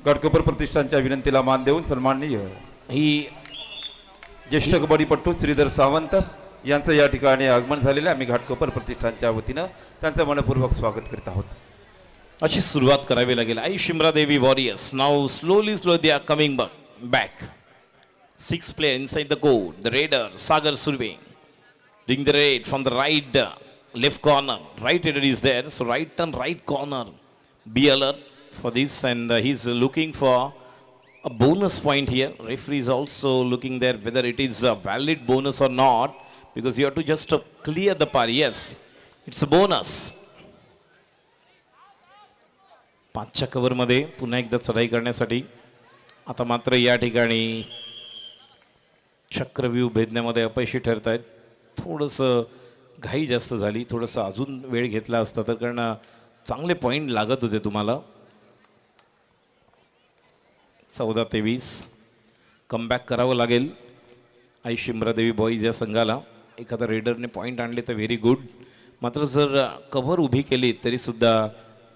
A: घाटकोपर प्रतिष्ठानच्या विनंतीला मान देऊन सन्माननीय
C: ही
A: ज्येष्ठ कबड्डीपटू श्रीधर सावंत यांचं या ठिकाणी आगमन झालेलं आहे. आम्ही घाटकोपर प्रतिष्ठानच्या वतीनं त्यांचं मनपूर्वक स्वागत करीत आहोत.
C: अशी सुरुवात करावी लागेल. Aai Shimradevi warriors now slowly they are coming back. 6 player inside the court. The raider Sagar Surve doing the raid from the right left corner. Right header is there, so right turn, right corner. Be alert for this, and he's looking for a bonus point here. Referee is also looking there whether it is a valid bonus or not, because you have to just clear the par. Yes, it's a bonus. 5च्या कव्हरमध्ये पुन्हा एकदा चढाई करण्यासाठी आता मात्र या ठिकाणी चक्रव्यूह भेदण्यामध्ये अपयशी ठरत आहेत. थोडंसं घाई जास्त झाली. थोडंसं अजून वेळ घेतला असता तर कारण चांगले पॉईंट लागत होते तुम्हाला. 14-23 कमबॅक करावं लागेल आई शिमरादेवी बॉईज या संघाला. एखादा रेडरने पॉईंट आणले तर व्हेरी गुड. मात्र जर कव्हर उभी केली तरीसुद्धा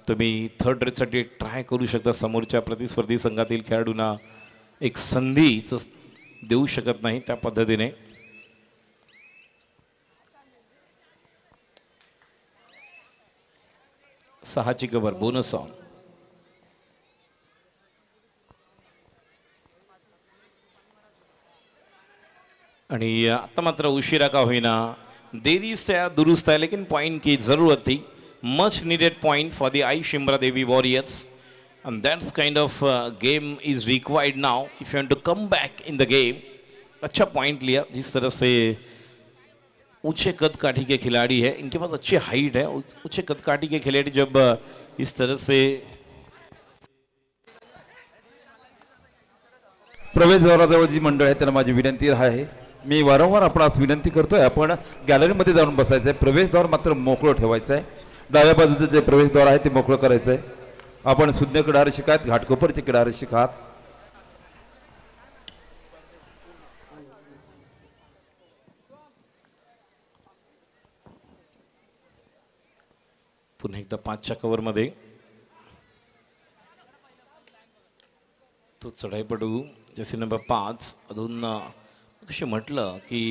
C: तुम्ही थर्ड रेडसाठी ट्राय करू शकता. समोरच्या प्रतिस्पर्धी संघातील खेळाडूंना एक संधीच देऊ शकत नाही त्या पद्धतीने. सहाची कव्हर बोनस ऑन. आणि आता मात्र उशिरा का होईना देरी से दुरुस्त है लेकिन पॉइंट की ज़रूरत थी. Much needed point for the आई शिमरा देवी warriors and that's kind of game is required now if you want to come back in the game. अच्छा पॉइंट लिया. जिस तरह से ऊंचे कद काठी के खिलाड़ी है, इनके पास अच्छी हाइट है. ऊंचे कद काठी के खिलाड़ी जब इस तरह से
A: प्रवेशद्वाराजवळ जी मंडळ आहे त्यांना माझी विनंती आहे, मी वारंवार आपणास विनंती करतोय, आपण गॅलरीमध्ये जाऊन बसायचं आहे. प्रवेशद्वार मात्र मोकळं ठेवायचं आहे. डाव्या बाजूचं जे प्रवेशद्वार आहे ते मोकळं करायचं आहे. आपण सुज्ञ किडार शिकायत, घाटकोपरचे किडार शिकात.
C: पुन्हा एकदा 5च्या कव्हरमध्ये तो चढाईपटू जसे नंबर 5 अजून कशी म्हटलं की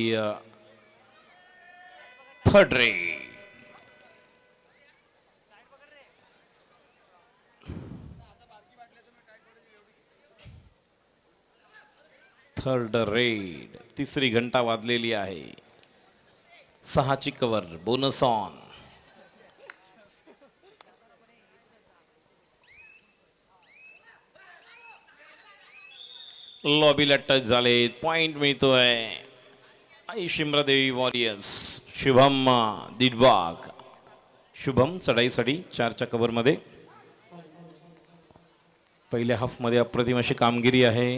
C: थर्ड रेड. Third red. तिसरी घंटा वाजलेली आहे. 6ची कव्हर बोनस ऑन. लॉबीला टच झाले. पॉइंट मिळतोय आई शिमरा देवी वॉरियर्स. शुभम दिडबाग. शुभम चढाईसाठी 4च्या कव्हरमध्ये. पहिल्या हाफमध्ये अप्रतिम अशी कामगिरी आहे.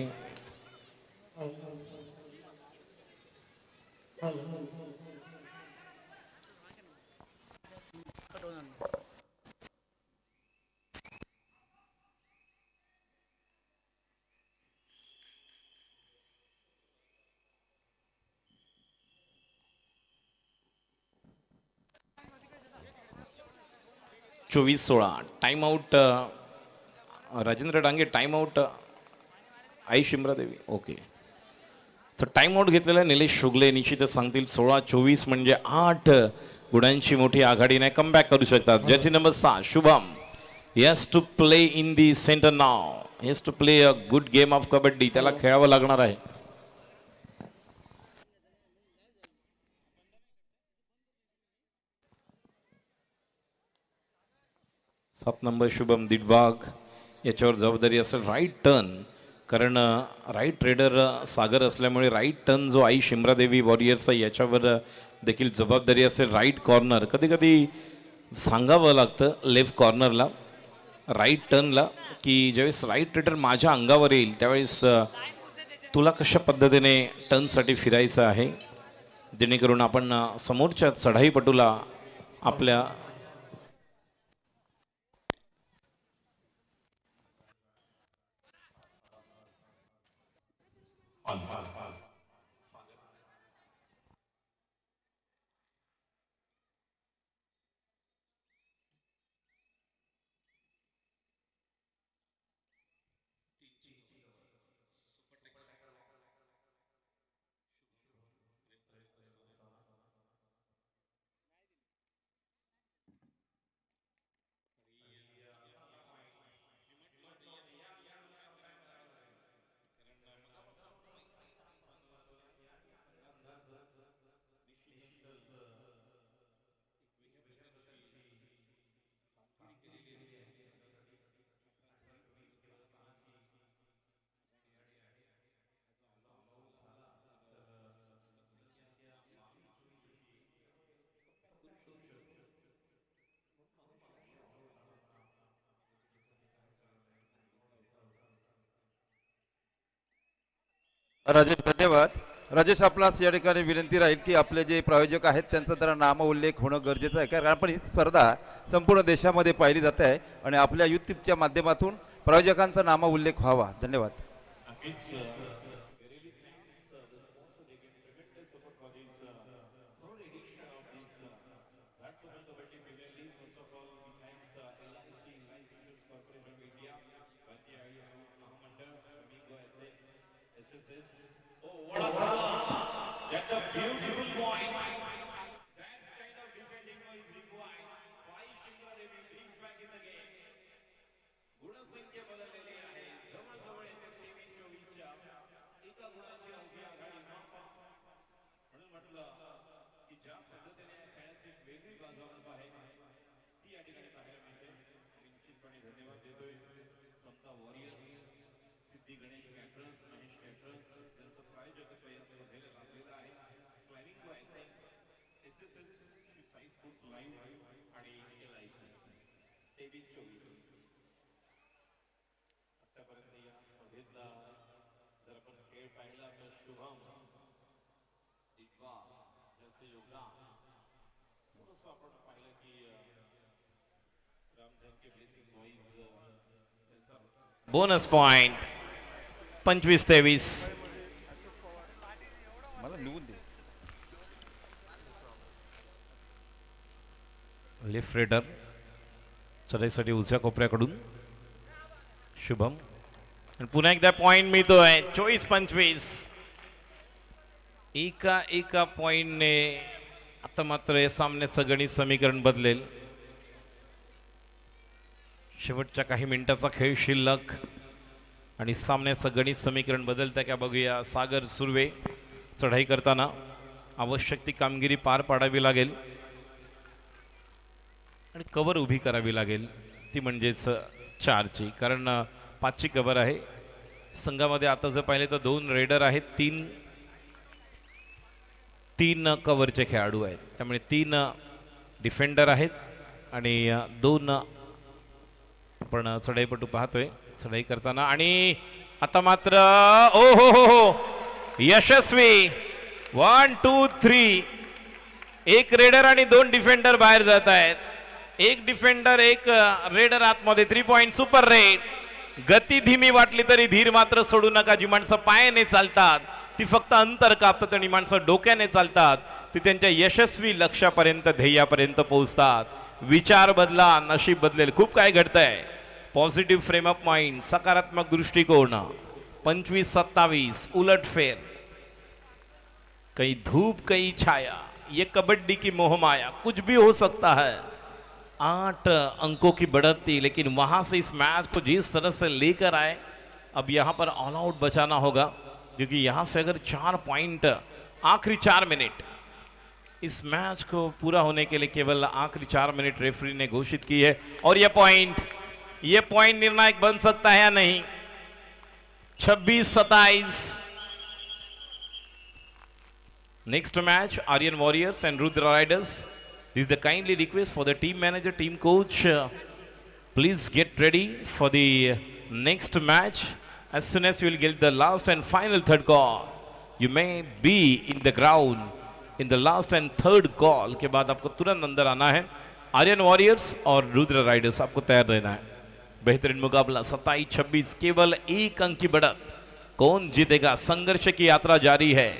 C: चोवीस 16 time out. Rajendra Dange time out I Shimra देवी. ओके, तर टाइम आउट घेतलेला निलेश शुगले निश्चितच सांगतील. 16-24 म्हणजे 8 गुणांची मोठी आघाडी नाही. कमबॅक करू शकतात. Jersey number 6 Shubham. He has to play in the center now. He has to play a good game of kabaddi. त्याला खेळावं लागणार आहे. 7 नंबर शुभम दिडबाग याच्यावर जबाबदारी असेल. राईट टर्न, कारण राईट ट्रेडर सागर असल्यामुळे राईट टर्न जो आई शिमरा देवी वॉरियर्सचा याच्यावर देखील जबाबदारी असेल. राईट कॉर्नर कधी कधी सांगावं लागतं लेफ्ट कॉर्नरला राईट टर्नला की ज्यावेळेस राईट ट्रेडर माझ्या अंगावर येईल त्यावेळेस तुला कशा पद्धतीने टर्नसाठी फिरायचं आहे, जेणेकरून आपण समोरच्या चढाईपटूला आपल्या
A: राजेश धन्यवाद. राजेश, आपणास या ठिकाणी विनंती राहील की आपले जे प्रायोजक आहेत त्यांचं जरा नाम उल्लेख होणं गरजेचं आहे, कारण आपण ही स्पर्धा संपूर्ण देशामध्ये पाहिली जाते आहे आणि आपल्या यूट्यूबच्या माध्यमातून प्रायोजकांचा नाम उल्लेख व्हावा. धन्यवाद.
C: Bonus point 25-23.
A: मला लिहून दे.
C: लेफ्ट रेडर चढाईसाठी उजव्या कोपऱ्याकडून शुभम आणि पुन्हा एकदा पॉइंट मिळतोय 24-25. एका पॉइंटने आता मात्र या सामन्याचं गणित समीकरण बदलेल. शेवटच्या काही मिनिटाचा खेळ शिल्लक आणि सामन्याचं गणित समीकरण बदलतं का बघूया. सागर सुर्वे चढाई करताना आवश्यक ती कामगिरी पार पाडावी लागेल आणि कव्हर उभी करावी लागेल, ती म्हणजेच 4ची, कारण 5ची कव्हर आहे. संघामध्ये आता जर पाहिले तर 2 रेडर आहेत, 3 कव्हरचे खेळाडू आहेत, त्यामुळे 3 डिफेंडर आहेत आणि 2 आपण चढाईपटू पाहतोय चढाई करताना. आणि आता मात्र ओ हो हो हो यशस्वी 1 2 3 एक रेडर आणि 2 डिफेंडर बाहेर जात आहेत. एक डिफेंडर एक रेडर आतमध्ये. 3 पॉइंट सुपर रेड. गती धीमी वाटली तरी धीर मात्र सोडू नका. जी माणसं पायाने चालतात ती फक्त अंतर कापतात आणि माणसं डोक्याने चालतात ती त्यांच्या यशस्वी लक्ष्यापर्यंत ध्येयापर्यंत पोहोचतात. विचार बदला, नशीब बदलेल. खूप काय घडतंय. पॉझिटिव्ह फ्रेम ऑफ माइंड, सकारात्मक दृष्टिकोन. 25-27 उलटफेर. कहीं धूप कहीं छाया, ये कबड्डी की मोहमाया, कुछ भी हो सकता है. 8 अंकों की बढ़ती, लेकिन वहां से इस मैच को जिस तरह से लेकर आए, अब यहां पर ऑल आउट बचाना होगा, क्योंकि यहां से अगर 4 पॉइंट आखिरी 4 मिनट, इस मैच को पूरा होने के लिए केवल आखिरी 4 मिनट रेफरी ने घोषित की है. और ये पॉइंट निर्णायक बन सकता है या नहीं. 26-27. Next match, Aryan Warriors and Rudra Riders. This is the kindly request for the team manager, team coach. Please get ready for the next match. As soon as you will get the last and final third call, you may be in the ground in the last and third call के बाद आपको तुरंत अंदर आना है. आर्यन वॉरियर्स और रुद्र राइडर्स आपको तैयार रहना है. बेहतरीन मुकाबला 27-26, केवल 1 अंक की बढ़त. कौन जीतेगा. संघर्ष की यात्रा जारी है.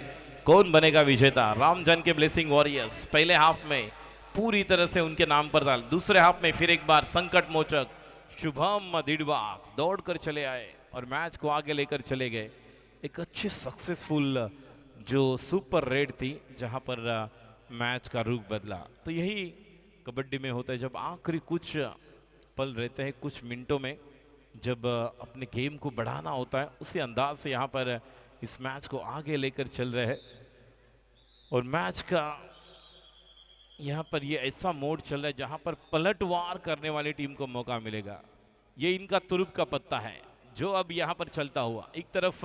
C: कौन बनेगा विजेता. रामजन के ब्लेसिंग वॉरियर्स पहले हाफ में पूरी तरह से उनके नाम पर डाल. दूसरे हाफ में फिर एक बार संकट मोचक शुभम दिडवाक दौड़कर चले आए और मैच को आगे लेकर चले गए. एक अच्छी सक्सेसफुल जो सुपर रेड थी, जहां पर मैच का रुख बदला. तो यही कबड्डी में होता है, जब आखिरी कुछ पल रहते हैं, कुछ मिनटों में जब अपने गेम को बढ़ाना होता है, उसी अंदाज से यहाँ पर इस मैच को आगे लेकर चल रहे हैं. और मैच का यहाँ पर ये ऐसा मोड चल रहा है जहाँ पर पलटवार करने वाली टीम को मौका मिलेगा. ये इनका तुरुप का पत्ता है जो अब यहाँ पर चलता हुआ. एक तरफ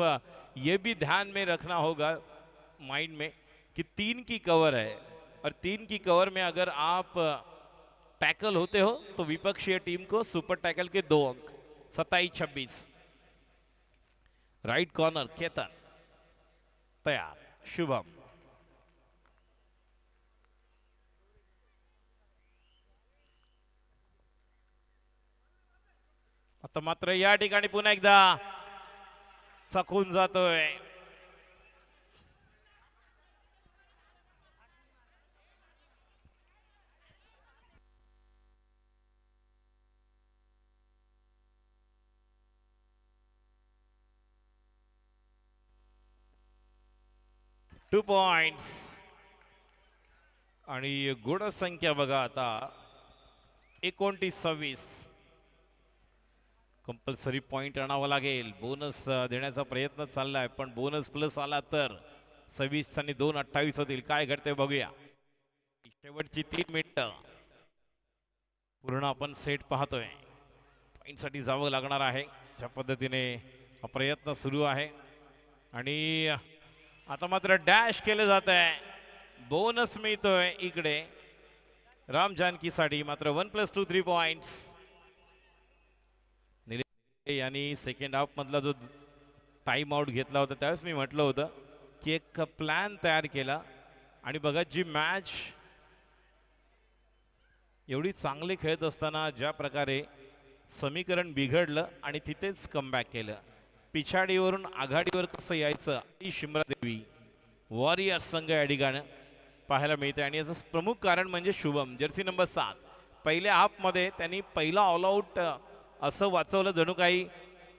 C: ये भी ध्यान में रखना होगा माइंड में कि 3 की कवर है, और 3 की कवर में अगर आप टैकल होते हो तो विपक्षीय टीम को सुपर टैकल के 2 अंक. 27-26. राइट कॉर्नर केतन तयार. शुभम आता मात्र या ठिकाणी पुन्हा एकदा चकून जातोय. 2 पॉइंट्स आणि गुण संख्या बघा आता 29-26. कंपल्सरी पॉइंट आणावा लागेल. बोनस देण्याचा प्रयत्न चाललाय पण बोनस प्लस आला तर 26 आणि 2 28 होतील. काय घडते बघूया. शेवटची 3 मिनिटं पूर्ण आपण सेट पाहतोय. पॉइंटसाठी जावं लागणार आहे. ज्या पद्धतीने हा प्रयत्न सुरू आहे आणि आता मात्र डॅश केलं जात आहे. बोनस मिळतोय इकडे राम जानकीसाठी. मात्र 1+2 3 पॉइंट्स. यांनी सेकंड हाफ मधला जो टाइम आउट घेतला होता त्यावेळेस मी म्हटलं होतं की एक प्लॅन तयार केला आणि बघा जी मॅच एवढी चांगली खेळत असताना ज्या प्रकारे समीकरण बिघडलं आणि तिथेच कमबॅक केलं. पिछाडीवरून आघाडीवर कसं यायचं ही शिमरादेवी वॉरियर्स संघ या ठिकाणी पाहायला मिळते आणि याचं प्रमुख कारण म्हणजे शुभम जर्सी नंबर 7. पहिल्या हाफमध्ये त्यांनी पहिला ऑल आऊट असं वाचवलं जणू काही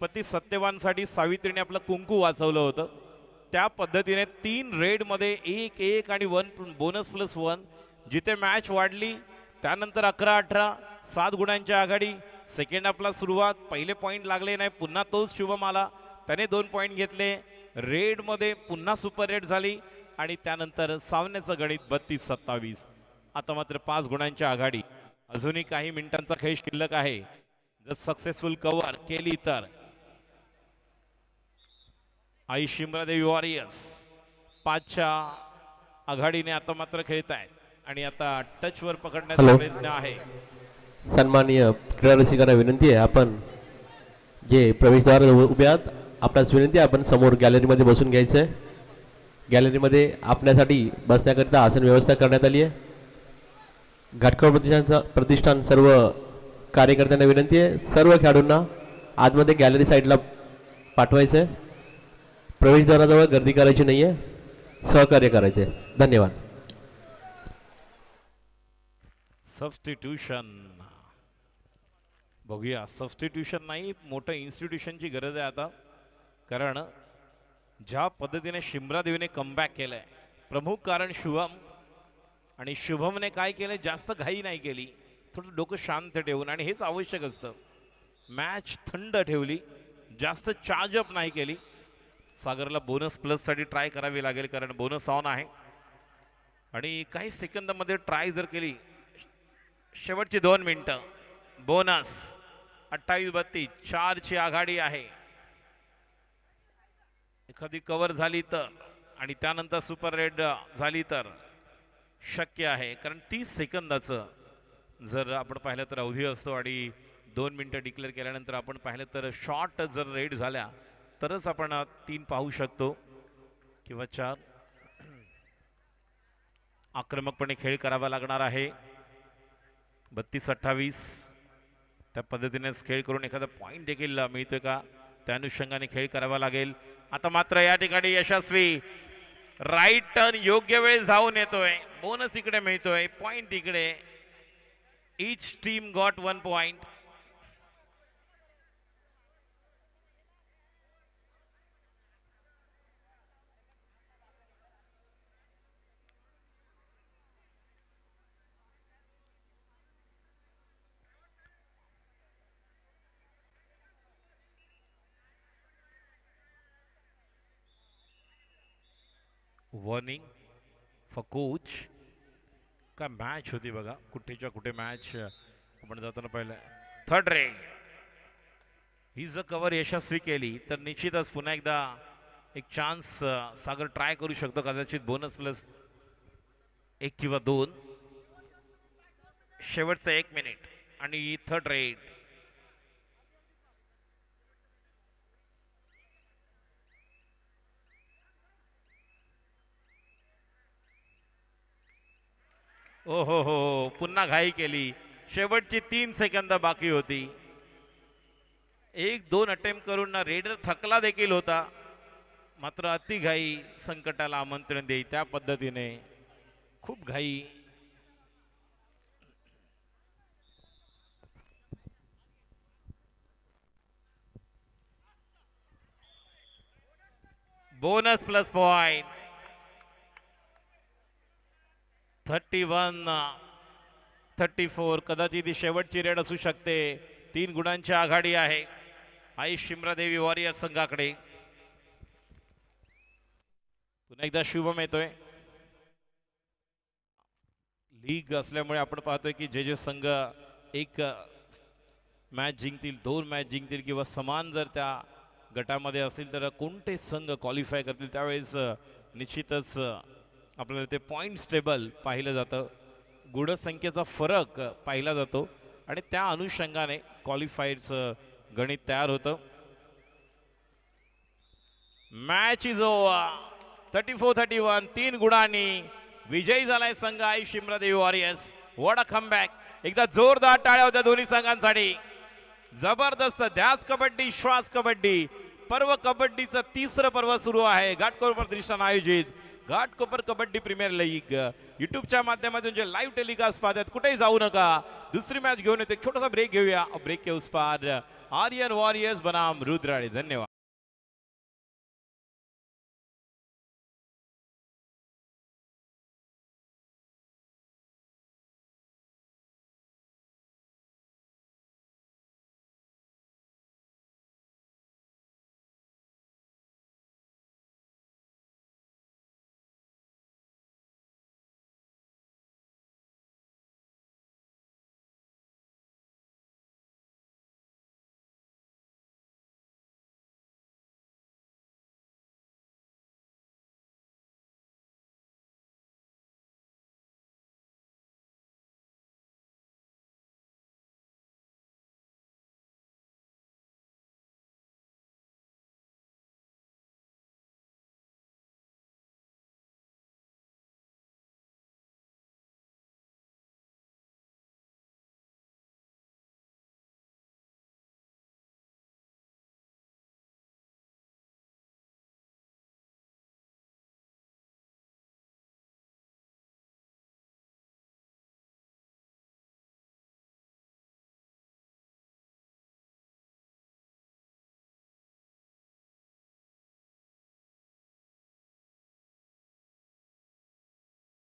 C: पती सत्यवानसाठी सावित्रीने आपलं कुंकू वाचवलं होतं. त्या पद्धतीने 3 रेडमध्ये 1-1 आणि 1 बोनस प्लस 1 जिथे मॅच वाढली. त्यानंतर 11-18 7 गुणांच्या आघाडी. सेकंड हाफला सुरुवात पहिले पॉईंट लागले नाही. पुन्हा तोच शुभम आला त्याने 2 पॉईंट घेतले. रेडमध्ये पुन्हा सुपर रेड झाली आणि त्यानंतर सामन्याचं गणित 32-27. आता मात्र 5 गुणांच्या आघाडी. अजूनही काही मिनिटांचा खेळ शिल्लक आहे. जर सक्सेसफुल कव्हर केली तर आई शिमरादेवी वॉरियर्स 5च्या आघाडीने आता मात्र खेळत आहेत आणि आता टचवर पकडण्याचा प्रयत्न आहे.
E: सन्माननीय क्रीडा रसिकांना विनंती आहे आपण जे प्रवेशद्वार उभे आहात आपल्यास विनंती आहे आपण समोर गॅलरीमध्ये बसून घ्यायचं आहे. गॅलरीमध्ये आपल्यासाठी बसण्याकरिता आसन व्यवस्था करण्यात आली आहे. घाटकोळ प्रतिष्ठान सर्व कार्यकर्त्यांना विनंती आहे सर्व खेळाडूंना आतमध्ये गॅलरी साईडला पाठवायचं आहे. प्रवेशद्वाराजवळ गर्दी करायची नाही आहे. सहकार्य करायचे. धन्यवाद.
C: सबस्टिट्यूशन बघूया. सबस्टिट्यूशन नाही मोठं इन्स्टिट्यूशनची गरज आहे आता. कारण ज्या पद्धतीने शिमरादेवीने कमबॅक केलंय प्रमुख कारण शुभम आणि शुभमने काय केलं जास्त घाई नाही केली. थोडं डोकं शांत ठेवून आणि हेच आवश्यक असतं. मॅच थंड ठेवली जास्त चार्जअप नाही केली. सागरला बोनस प्लससाठी ट्राय करावी लागेल कारण बोनस ऑन आहे आणि काही सेकंदामध्ये ट्राय जर केली. शेवटची 2 मिनिटं बोनस 28-32 4ची आघाडी आहे. एखादी कव्हर झाली तर आणि त्यानंतर सुपर रेड झाली तर शक्य आहे कारण 30 सेकंदाचं जर आपण पाहिलं तर अवधी असतो आणि 2 मिनिटं डिक्लेअर केल्यानंतर आपण पाहिलं तर शॉर्ट जर रेड झाल्या तरच आपण 3 पाहू शकतो किंवा 4. आक्रमकपणे खेळ करावा लागणार आहे. 32-28 त्या पद्धतीनेच खेळ करून एखादा पॉईंट देखील मिळतोय का त्या अनुषंगाने खेळ करावा लागेल. आता मात्र या ठिकाणी यशस्वी राईट टर्न योग्य वेळेस धावून येतोय. बोनस इकडे मिळतोय पॉईंट इकडे. Each team got 1 point. Warning for coach. का मॅच होती बघा कुठेच्या कुठे मॅच आपण जाताना पाहिलं. थर्ड रे ही जर कव्हर यशस्वी केली तर निश्चितच पुन्हा एकदा एक चान्स सागर ट्राय करू शकतो. कदाचित बोनस प्लस 1 किंवा 2. शेवटचं 1 मिनिट आणि थर्ड रेड. ओ हो पुन्हा घाई केली. शेवटची 3 सेकंद बाकी होती. 1-2 अटेम्प्ट करून ना रेडर थकला देखील होता. मात्र अति घाई संकटाला आमंत्रण देई त्या पद्धतीने खूप घाई. बोनस प्लस पॉइंट 31-34 कदाचित ही शेवटची रेड असू शकते. 3 गुणांची आघाडी आहे आई शिमरादेवी वॉरियर संघाकडे. पुन्हा एकदा शुभम येतोय. लीग असल्यामुळे आपण पाहतोय की जे जे संघ एक मॅच जिंकतील, 2 मॅच जिंकतील किंवा समान जर त्या गटामध्ये असतील तर कोणते संघ क्वालिफाय करतील त्यावेळेस निश्चितच आपल्याला ते पॉईंट्स टेबल पाहिलं जातं, गुणसंख्येचा फरक पाहिला जातो आणि त्या अनुषंगाने क्वालिफायडचं गणित तयार होतं. Match is over. 34-31 3 गुणांनी विजयी झालाय संघ आई Shimradevi warriors. What a comeback. एकदा जोरदार टाळ्या होत्या दोन्ही संघांसाठी. जबरदस्त ध्यास कबड्डी, श्वास कबड्डी पर्व, कबड्डीचं 3रं पर्व सुरू आहे. घाटकोपर दृष्टानं आयोजित घाटकोपर कबड्डी प्रीमियर लीग युट्यूबच्या माध्यमातून जे लाईव्ह टेलिकास्ट पाहतात कुठेही जाऊ नका. दुसरी मॅच घेऊन येते. छोटासा ब्रेक घेऊया. ब्रेक के उस पार आर्यन वॉरियर्स बनाम रुद्राणी. धन्यवाद.